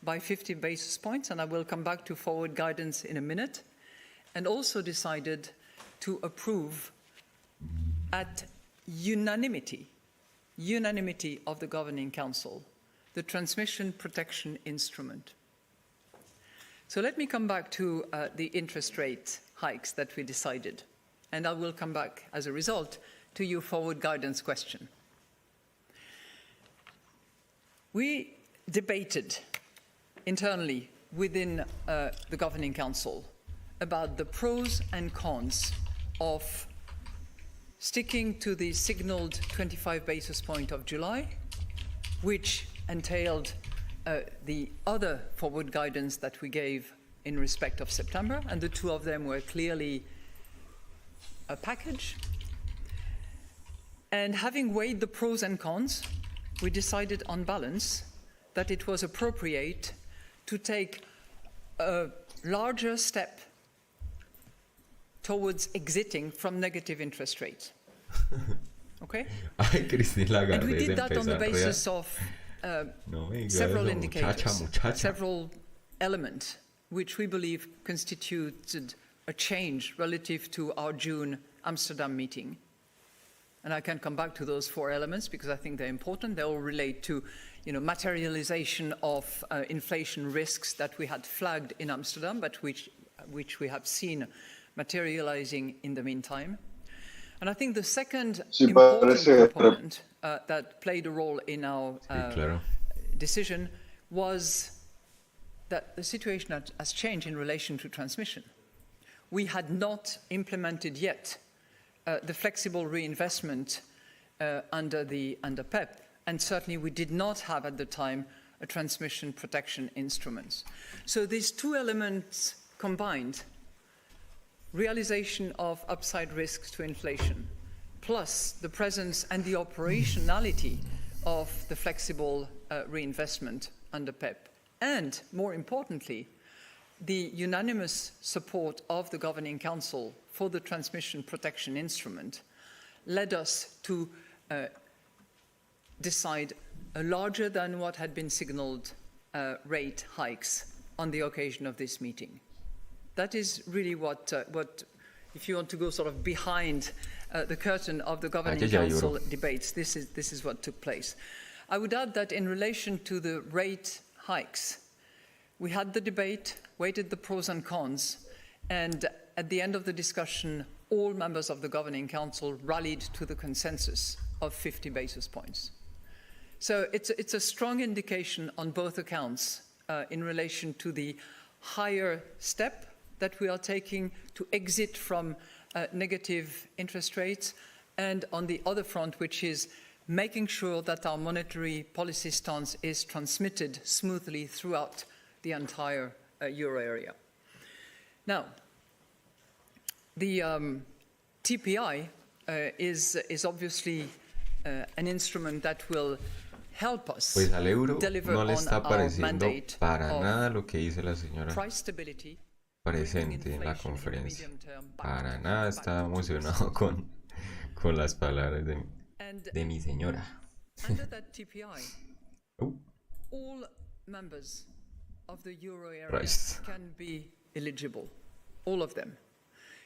by 50 basis points, and I will come back to forward guidance in a minute, and also decided to approve at unanimity of the Governing Council, the transmission protection instrument. So let me come back to the interest rate hikes that we decided, and I will come back as a result to your forward guidance question. We debated internally within the Governing Council about the pros and cons of sticking to the signaled 25 basis point of July, which entailed the other forward guidance that we gave in respect of September, and the two of them were clearly a package. And having weighed the pros and cons, we decided on balance that it was appropriate to take a larger step towards exiting from negative interest rates. Okay? And we did that on the basis of several indicators, several elements, which we believe constituted a change relative to our June Amsterdam meeting. And I can come back to those four elements because I think they're important. They all relate to, materialization of inflation risks that we had flagged in Amsterdam, but which we have seen materializing in the meantime. And I think the second important component that played a role in our decision was that the situation has changed in relation to transmission. We had not implemented yet the flexible reinvestment under PEP, and certainly we did not have at the time a transmission protection instrument. So these two elements combined, realization of upside risks to inflation, plus the presence and the operationality of the flexible reinvestment under PEP, and more importantly, the unanimous support of the Governing Council for the transmission protection instrument led us to decide a larger than what had been signaled rate hikes on the occasion of this meeting. That is really what if you want to go sort of behind the curtain of the Governing Council debates, this is what took place. I would add that in relation to the rate hikes, we had the debate, weighted the pros and cons, and at the end of the discussion, all members of the Governing Council rallied to the consensus of 50 basis points. So it's a strong indication on both accounts in relation to the higher step that we are taking to exit from negative interest rates, and on the other front, which is making sure that our monetary policy stance is transmitted smoothly throughout the entire euro area. Now, the TPI is obviously an instrument that will help us Pues al euro deliver no le on está our pareciendo mandate para of nada lo que dice la señora price stability, presente en la conferencia. Para nada está emocionado con las palabras de mi señora. under that TPI, all members of the euro area Price. can be eligible, all of them.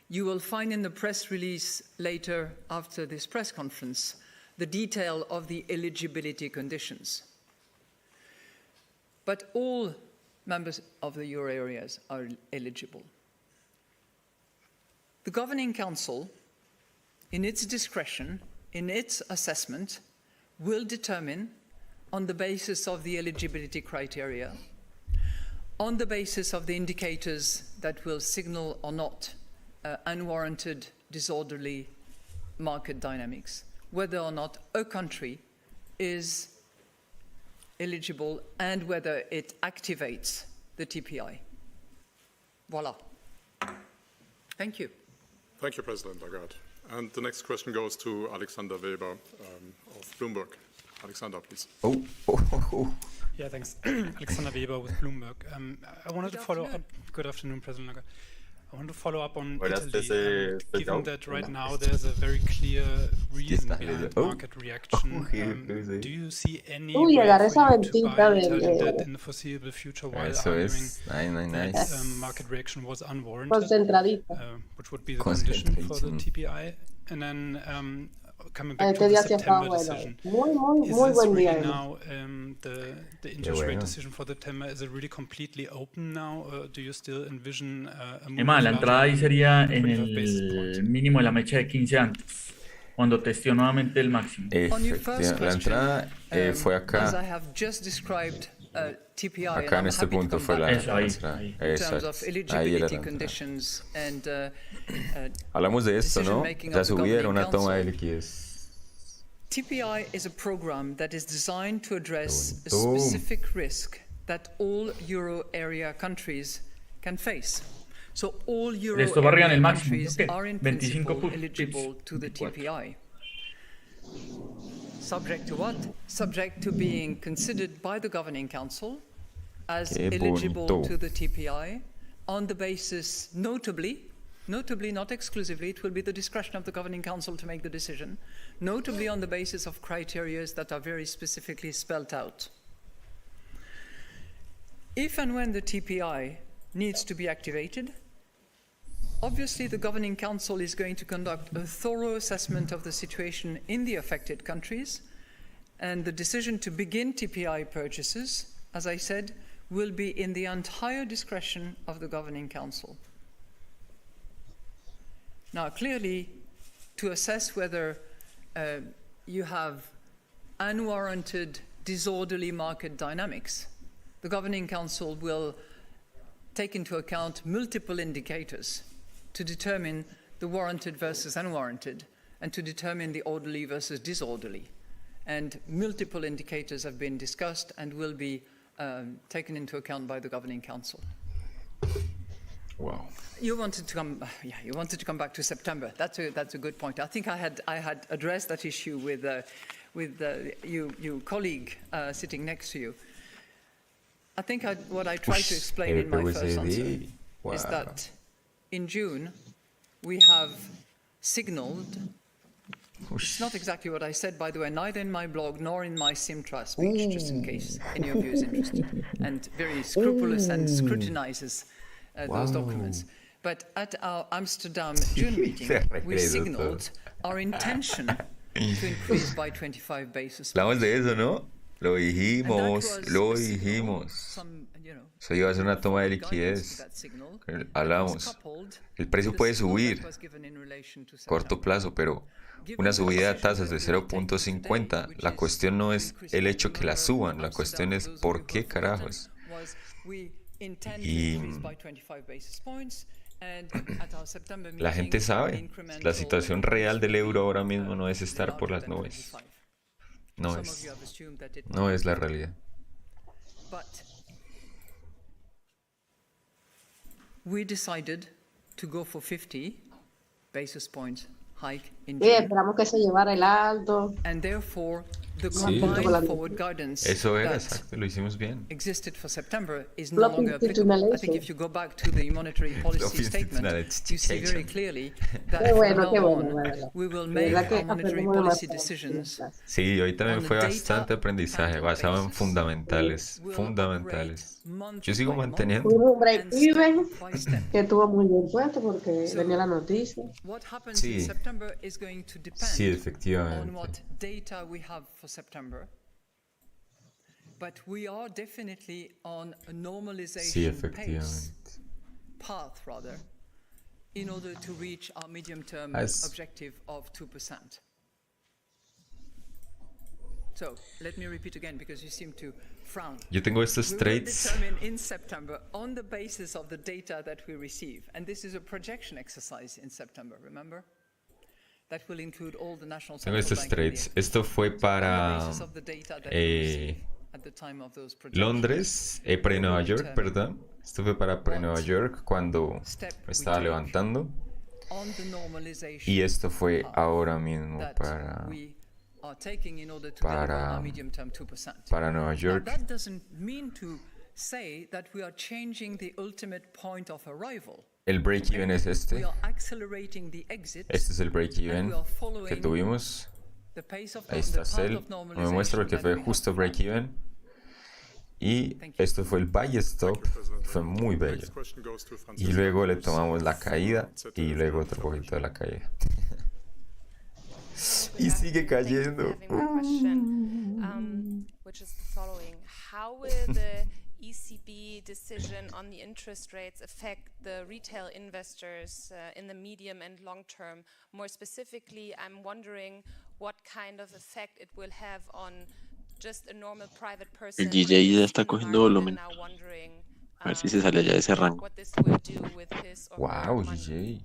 You will find in the press release later after this press conference the detail of the eligibility conditions. But all members of the euro areas are eligible. The Governing Council, in its discretion, in its assessment, will determine, on the basis of the eligibility criteria, on the basis of the indicators that will signal or not unwarranted, disorderly market dynamics, whether or not a country is eligible and whether it activates the TPI. Voila. Thank you. Thank you, President Lagarde. And the next question goes to Alexander Weber of Bloomberg. Alexander, please. Yeah, thanks. Alexander Weber with Bloomberg. I wanted to follow up. Good afternoon, President Lagarde. I want to follow up on Italy, given that right now there's a very clear reason behind market reaction. Do you see any way for you to buy Italian debt in the foreseeable future while arguing that market reaction was unwarranted, which would be the condition for the TPI? And then coming back to the September decision, is this really now the interest rate decision for September? Is it really completely open now? Or do you still envision a move? La entrada ahí sería en el mínimo de la mecha de 15 antes, cuando testeó nuevamente el máximo. La entrada fue acá. As I have just described, TPI, acá en este punto fue la entrada. Ahí era la entrada. Hablamos de esto, ¿no? Ya subieron una toma de liquidez. TPI is a program that is designed to address a specific risk that all euro area countries can face. So all euro area countries are in principle eligible to the TPI. Subject to what? Subject to being considered by the Governing Council as eligible to the TPI on the basis, notably, not exclusively, it will be the discretion of the Governing Council to make the decision, notably on the basis of criteria that are very specifically spelled out. If and when the TPI needs to be activated, obviously the Governing Council is going to conduct a thorough assessment of the situation in the affected countries, and the decision to begin TPI purchases, as I said, will be in the entire discretion of the Governing Council. Now, clearly, to assess whether you have unwarranted, disorderly market dynamics, the Governing Council will take into account multiple indicators to determine the warranted versus unwarranted, and to determine the orderly versus disorderly. And multiple indicators have been discussed and will be taken into account by the Governing Council. Wow. You wanted to come, you wanted to come back to September. That's a good point. I think I had addressed that issue with you colleague sitting next to you. I think what I tried to explain in my first answer is that in June we have signaled. It's not exactly what I said, by the way, neither in my blog nor in my Simtra speech, just in case any of you is interested, and very scrupulous and scrutinizes those documents. But at our Amsterdam June meeting, we signaled our intention to increase by 25 basis points. Hablamos de eso, ¿no? Lo dijimos. Eso iba a ser una toma de liquidez. Hablamos. El precio puede subir a corto plazo, pero una subida de tasas de 0.50, la cuestión no es el hecho que la suban, la cuestión es por qué carajos. Y la gente sabe, la situación real del euro ahora mismo no es estar por las nubes. No es la realidad. We decided to go for 50 basis points hike in Sí, esperamos que se llevara el alto. And therefore the combined forward guidance Eso era, exacto, lo hicimos bien. existed for September is no longer applicable. I think if you go back to the monetary policy statement, you see very clearly that from now on we will make our monetary policy decisions. Sí, hoy también fue bastante aprendizaje basado en fundamentales. Yo sigo manteniendo. Hubo un break-even que estuvo muy bien puesto porque venía la noticia. Sí, sí, efectivamente. On what data we have for September, but we are definitely on a normalization path rather, in order to reach our medium-term objective of 2%. So let me repeat again because you seem to frown. Yo tengo estos trades. We will determine in September on the basis of the data that we receive, and this is a projection exercise in September. Remember? Tengo estos trades. Esto fue para Londres, pre-Nueva York, perdón. Esto fue para pre-Nueva York cuando me estaba levantando. Y esto fue ahora mismo para Nueva York. El break-even es este. Este es el break-even que tuvimos. Ahí está Cell. No me muestra porque fue justo break-even. Y esto fue el buy stop. Fue muy bello. Y luego le tomamos la caída y luego otro poquito de la caída. Y sigue cayendo. ECB decision on the interest rates affect the retail investors in the medium and long term? More specifically, I'm wondering what kind of effect it will have on just a normal private person. El DJ ya está cogiendo volumen. A ver si se sale ya de ese rango. Wow, DJ.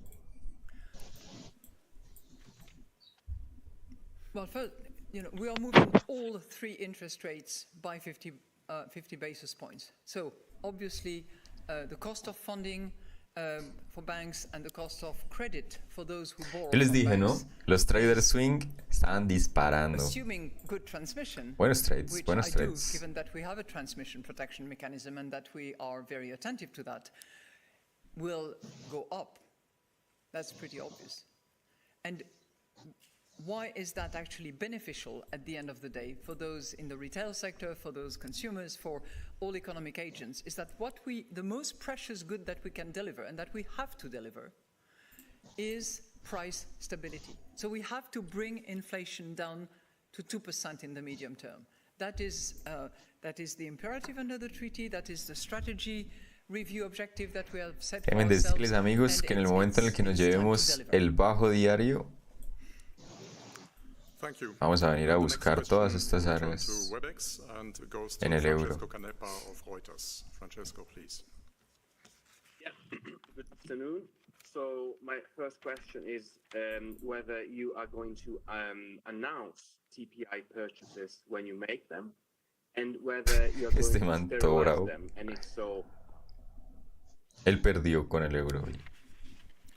Well, first, we are moving all three interest rates by 50 basis points. So obviously the cost of funding for banks and the cost of credit for those who borrow. Yo les dije, ¿no? Los traders swing estaban disparando. Assuming good transmission, buenos trades, which buenos I trades. do, given that we have a transmission protection mechanism and that we are very attentive to that, will go up. That's pretty obvious. And why is that actually beneficial at the end of the day for those in the retail sector, for those consumers, for all economic agents? Is that the most precious good that we can deliver and that we have to deliver is price stability. So we have to bring inflation down to 2% in the medium term. That is the imperative under the treaty. That is the strategy review objective that we have set for ourselves. Déjenme decirles, amigos, que en el momento en el que nos llevemos el bajo diario, vamos a venir a buscar todas estas áreas en el euro. Good afternoon. So my first question is whether you are going to announce TPI purchases when you make them, and whether you're going Este to man todo sterilize bravo. them, and if so. Él perdió con el euro.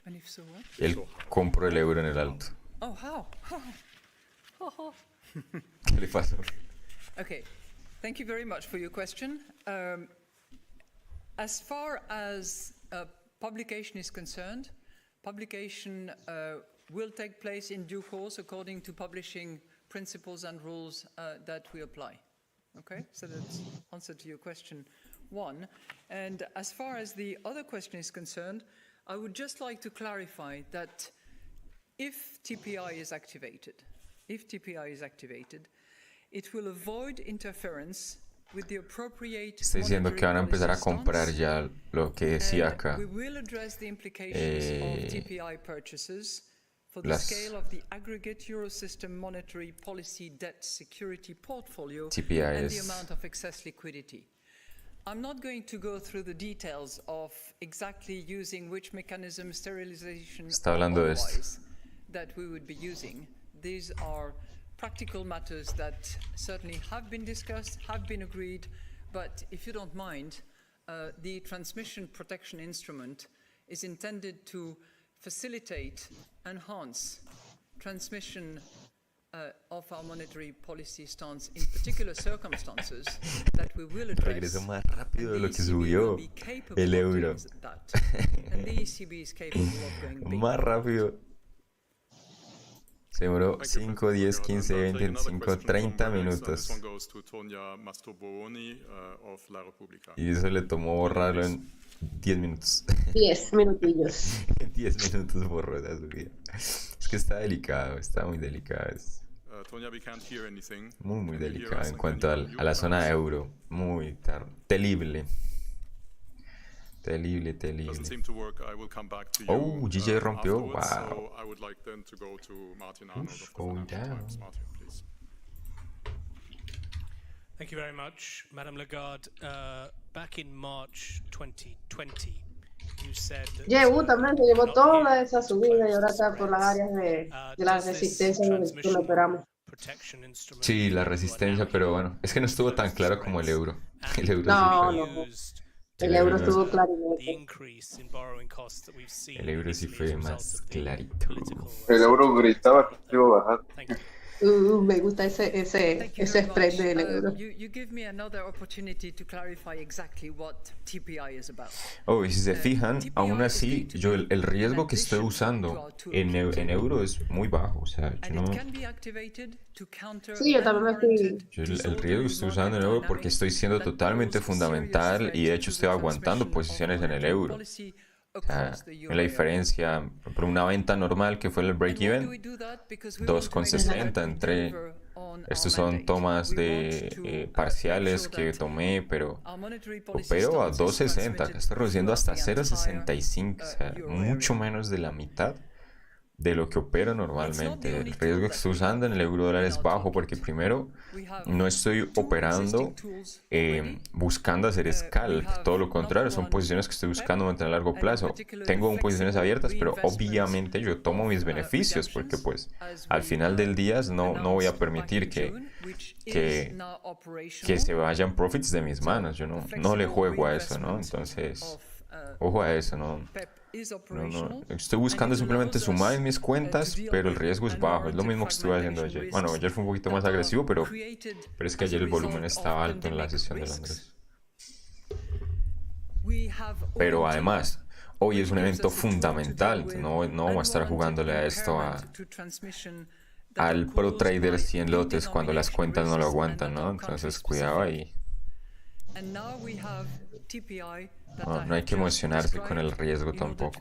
And if so, what? Él compró el euro en el alto. Oh, how? ¿Qué le pasó? Okay, thank you very much for your question. As far as publication is concerned, publication will take place in due course according to publishing principles and rules that we apply. Okay, so that's answer to your question one. And as far as the other question is concerned, I would just like to clarify that if TPI is activated, it will avoid interference with the appropriate Está diciendo que van a empezar a comprar ya lo que decía acá. we will address the implications of TPI purchases for the scale of the aggregate Eurosystem monetary policy debt security portfolio TPI and the amount of excess liquidity. I'm not going to go through the details of exactly using which mechanism, sterilization, Está hablando de esto. otherwise that we would be using. These are practical matters that certainly have been discussed, have been agreed, but if you don't mind, the transmission protection instrument is intended to facilitate, enhance transmission of our monetary policy stance in particular circumstances that we will address. Regresó más rápido de lo que subió el euro. And the ECB is capable of going big. Más rápido. Se demoró 5, 10, 15, 20, 25, 30 minutos. Y eso le tomó borrarlo en 10 minutos. 10 minutillos. 10 minutos borró esa subida. Es que está delicado, está muy delicado. Es muy delicado en cuanto a la zona euro. Muy terrible. Terrible. Oh, GJ rompió. Wow. Going down. Thank you very much, Madame Lagarde. Back in March 2020, you said that También se llevó toda esa subida y ahora está por las áreas de la resistencia que lo operamos. Sí, la resistencia, pero bueno, es que no estuvo tan claro como el euro. El euro No. El euro estuvo clarito. El euro sí fue más clarito. El euro gritaba que iba a bajar. Me gusta ese spread del euro. You give me another opportunity to clarify exactly what TPI is about. Oh, y si se fijan, aún así, yo el riesgo que estoy usando en euro es muy bajo. O sea, yo no... Sí, yo también me estoy... El riesgo que estoy usando en euro porque estoy siendo totalmente fundamental y de hecho estoy aguantando posiciones en el euro. O sea, la diferencia, por una venta normal que fue el break-even, 2,60 entre... Estos son tomas de parciales que tomé, pero opero a 2,60, acá estoy reduciendo hasta 0,65, o sea, mucho menos de la mitad de lo que opero normalmente. El riesgo que estoy usando en el euro dólar es bajo porque primero no estoy operando buscando hacer scalp, todo lo contrario, son posiciones que estoy buscando mantener a largo plazo. Tengo posiciones abiertas, pero obviamente yo tomo mis beneficios porque pues al final del día no voy a permitir que se vayan profits de mis manos. Yo no le juego a eso, ¿no? Entonces, ojo a eso, ¿no? Estoy buscando simplemente sumar en mis cuentas, pero el riesgo es bajo. Es lo mismo que estuve haciendo ayer. Bueno, ayer fue un poquito más agresivo, pero es que ayer el volumen estaba alto en la sesión de Londres. Pero además, hoy es un evento fundamental. No vamos a estar jugándole a esto al Pro Trader 100 lotes cuando las cuentas no lo aguantan, ¿no? Entonces, cuidado ahí. No hay que emocionarse con el riesgo tampoco.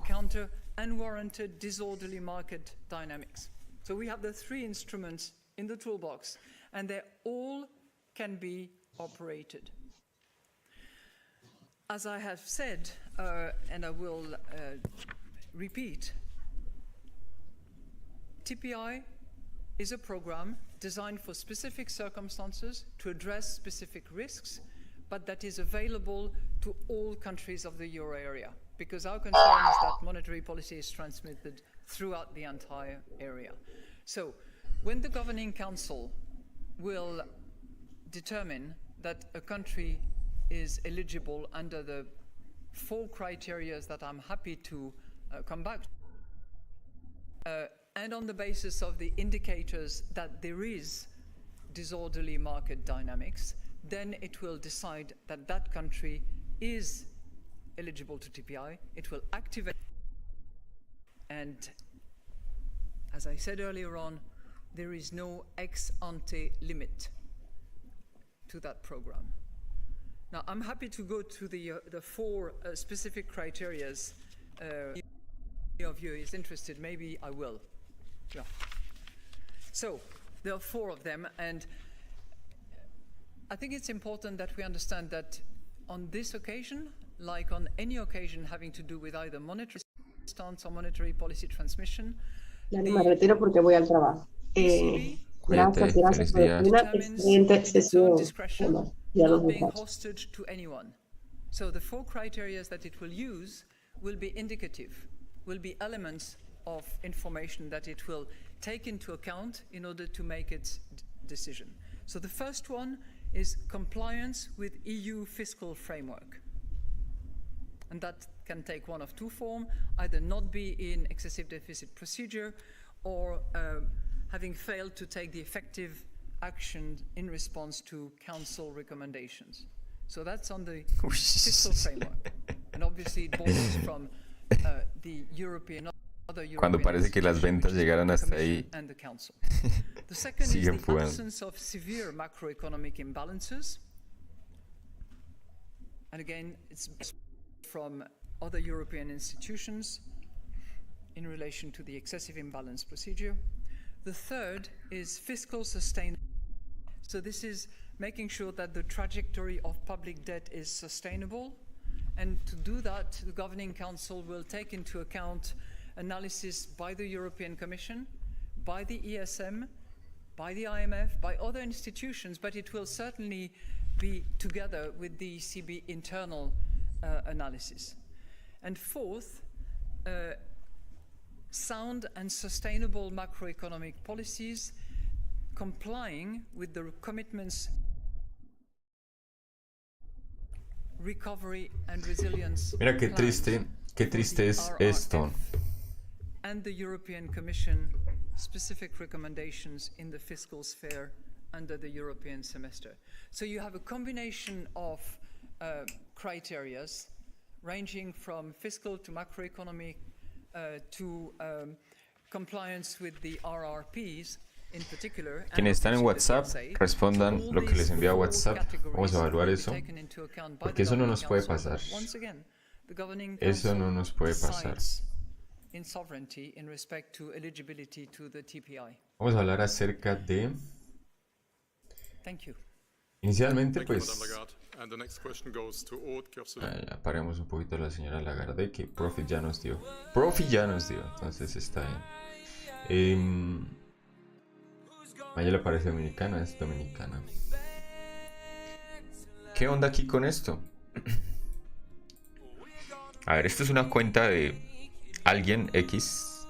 So we have the three instruments in the toolbox, and they all can be operated. As I have said, and I will repeat, TPI is a program designed for specific circumstances to address specific risks, but that is available to all countries of the euro area because our concern is that monetary policy is transmitted throughout the entire area. So when the Governing Council will determine that a country is eligible under the 4 criteria that I'm happy to come back to, and on the basis of the indicators that there is disorderly market dynamics, then it will decide that that country is eligible to TPI. It will activate, and as I said earlier on, there is no ex-ante limit to that program. Now, I'm happy to go to the 4 specific criterias. If any of you is interested, maybe I will. Yeah. So there are 4 of them, and I think it's important that we understand that on this occasion, like on any occasion having to do with either monetary stance or monetary policy transmission, Ya no me retiro porque voy al trabajo. Gracias, gracias por una excelente sesión. Ya los being muchachos. hostage to anyone. So the 4 criteria that it will use will be indicative, will be elements of information that it will take into account in order to make its decision. So the first one is compliance with EU fiscal framework. And that can take one of 2 forms, either not be in excessive deficit procedure or having failed to take the effective action in response to Council recommendations. So that's on the fiscal framework. And obviously it borrows from the European, other European Cuando parece que las ventas llegaran hasta ahí, and the Council. The second is siguen the fugando. absence of severe macroeconomic imbalances. And again, it's from other European institutions in relation to the excessive imbalance procedure. The third is fiscal sustainability. So this is making sure that the trajectory of public debt is sustainable. And to do that, the Governing Council will take into account analysis by the European Commission, by the ESM, by the IMF, by other institutions, but it will certainly be together with the ECB internal analysis. And fourth, sound and sustainable macroeconomic policies complying with the commitments, recovery and resilience Mira qué plans triste es esto. and the European Commission specific recommendations in the fiscal sphere under the European semester. So you have a combination of criterias ranging from fiscal to macroeconomic to compliance with the RRPs in particular. Quienes están en WhatsApp, respondan lo que les envía WhatsApp. Vamos a evaluar eso, porque eso no nos puede pasar. Eso no nos puede pasar. In sovereignty in respect to eligibility to the TPI. Vamos a hablar acerca de... Thank you. Inicialmente, pues... And the next question goes to Aude Kerseler. Ya paremos un poquito a la señora Lagarde, que Profit ya nos dio. Profit ya nos dio, entonces está bien. Mayela parece dominicana, es dominicana. ¿Qué onda aquí con esto? A ver, esto es una cuenta de alguien X.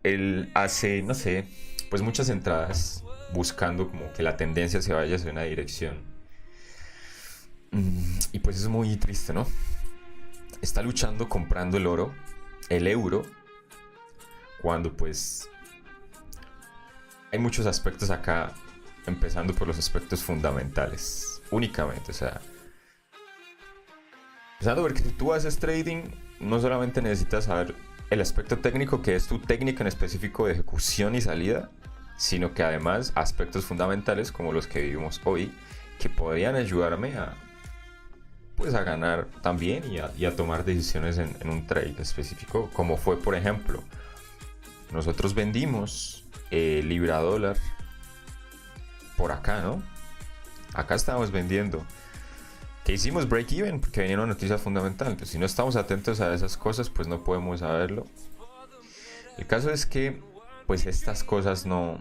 Él hace, no sé, pues muchas entradas buscando como que la tendencia se vaya hacia una dirección. Y pues es muy triste, ¿no? Está luchando comprando el oro, el euro, cuando pues hay muchos aspectos acá, empezando por los aspectos fundamentales, únicamente, o sea, empezando porque si tú haces trading, no solamente necesitas saber el aspecto técnico, que es tu técnica en específico de ejecución y salida, sino que además aspectos fundamentales como los que vivimos hoy, que podrían ayudarme a, pues, a ganar también y a tomar decisiones en un trade específico, como fue, por ejemplo, nosotros vendimos libra dólar por acá, ¿no? Acá estábamos vendiendo, que hicimos break even porque venía una noticia fundamental. Entonces, si no estamos atentos a esas cosas, pues no podemos saberlo. El caso es que pues estas cosas no...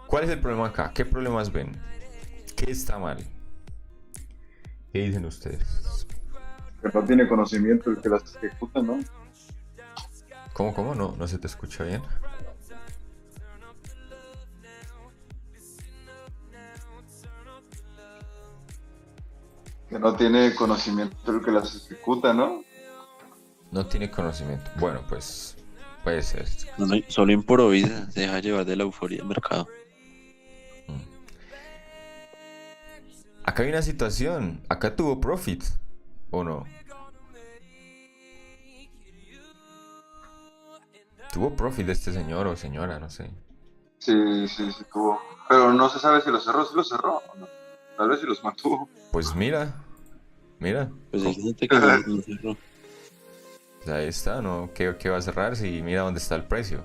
¿Cuál es el problema acá? ¿Qué problemas ven? ¿Qué está mal? ¿Qué dicen ustedes? Que no tiene conocimiento el que las ejecuta, ¿no? ¿Cómo? No se te escucha bien. Que no tiene conocimiento el que las ejecuta, ¿no? No tiene conocimiento. Bueno, pues puede ser. Solo improvisa, se deja llevar de la euforia del mercado. Acá hay una situación. Acá tuvo profit, ¿o no? Tuvo profit este señor o señora, no sé. Sí tuvo. Pero no se sabe si lo cerró, o no. Tal vez si los mantuvo. Pues mira. Pues hay gente que lo cerró. Ahí está, ¿no? ¿Qué va a cerrar si mira dónde está el precio?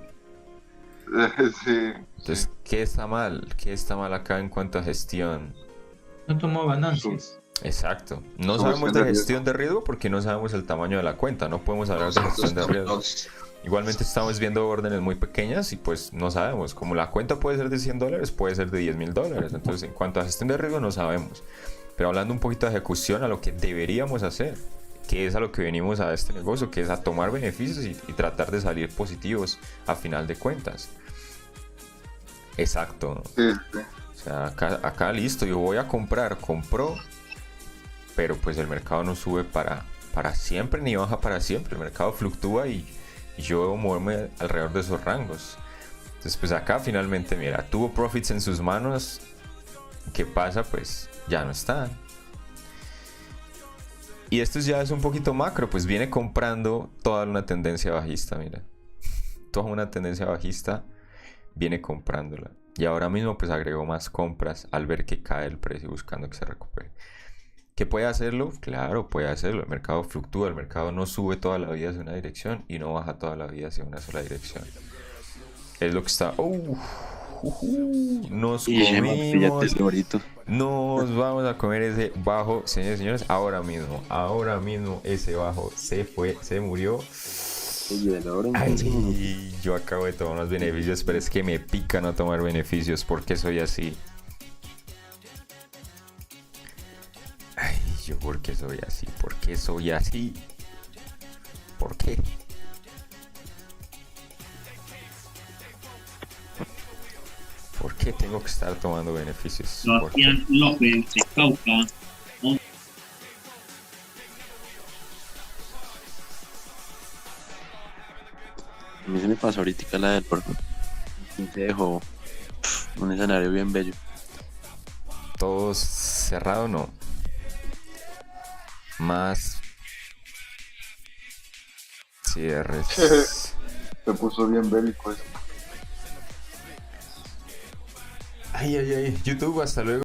Sí. Entonces, ¿qué está mal? ¿Qué está mal acá en cuanto a gestión? No tomó ganancias. Exacto. No sabemos de gestión de riesgo porque no sabemos el tamaño de la cuenta. No podemos hablar de gestión de riesgo. Igualmente estamos viendo órdenes muy pequeñas y pues no sabemos. Como la cuenta puede ser de $100, puede ser de $10,000. Entonces, en cuanto a gestión de riesgo no sabemos. Pero hablando un poquito de ejecución, a lo que deberíamos hacer, que es a lo que venimos a este negocio, que es a tomar beneficios y tratar de salir positivos a final de cuentas. Exacto. O sea, acá listo, yo voy a compro, pero pues el mercado no sube para siempre ni baja para siempre. El mercado fluctúa y yo debo moverme alrededor de esos rangos. Entonces pues acá finalmente, mira, tuvo profits en sus manos. ¿Qué pasa? Pues ya no están. Y esto ya es un poquito macro, pues viene comprando toda una tendencia bajista, mira. Toda una tendencia bajista viene comprándola. Y ahora mismo pues agregó más compras al ver que cae el precio buscando que se recupere. ¿Qué puede hacerlo? Claro, puede hacerlo. El mercado fluctúa, el mercado no sube toda la vida hacia una dirección y no baja toda la vida hacia una sola dirección. Es lo que está... nos comimos, nos vamos a comer ese bajo, señores y señores, ahora mismo ese bajo se fue, se murió. Ay, yo acabo de tomar unos beneficios, pero es que me pica no tomar beneficios. ¿Por qué soy así? Ay, yo ¿por qué soy así? ¿Por qué soy así? ¿Por qué? ¿Por qué tengo que estar tomando beneficios? Sebastián López de Cauca. A mí se me pasó ahorita la del porco. Se dejó un escenario bien bello. Todo cerrado, no. Más cierres. Se puso bien bélico eso. Ay. YouTube, hasta luego.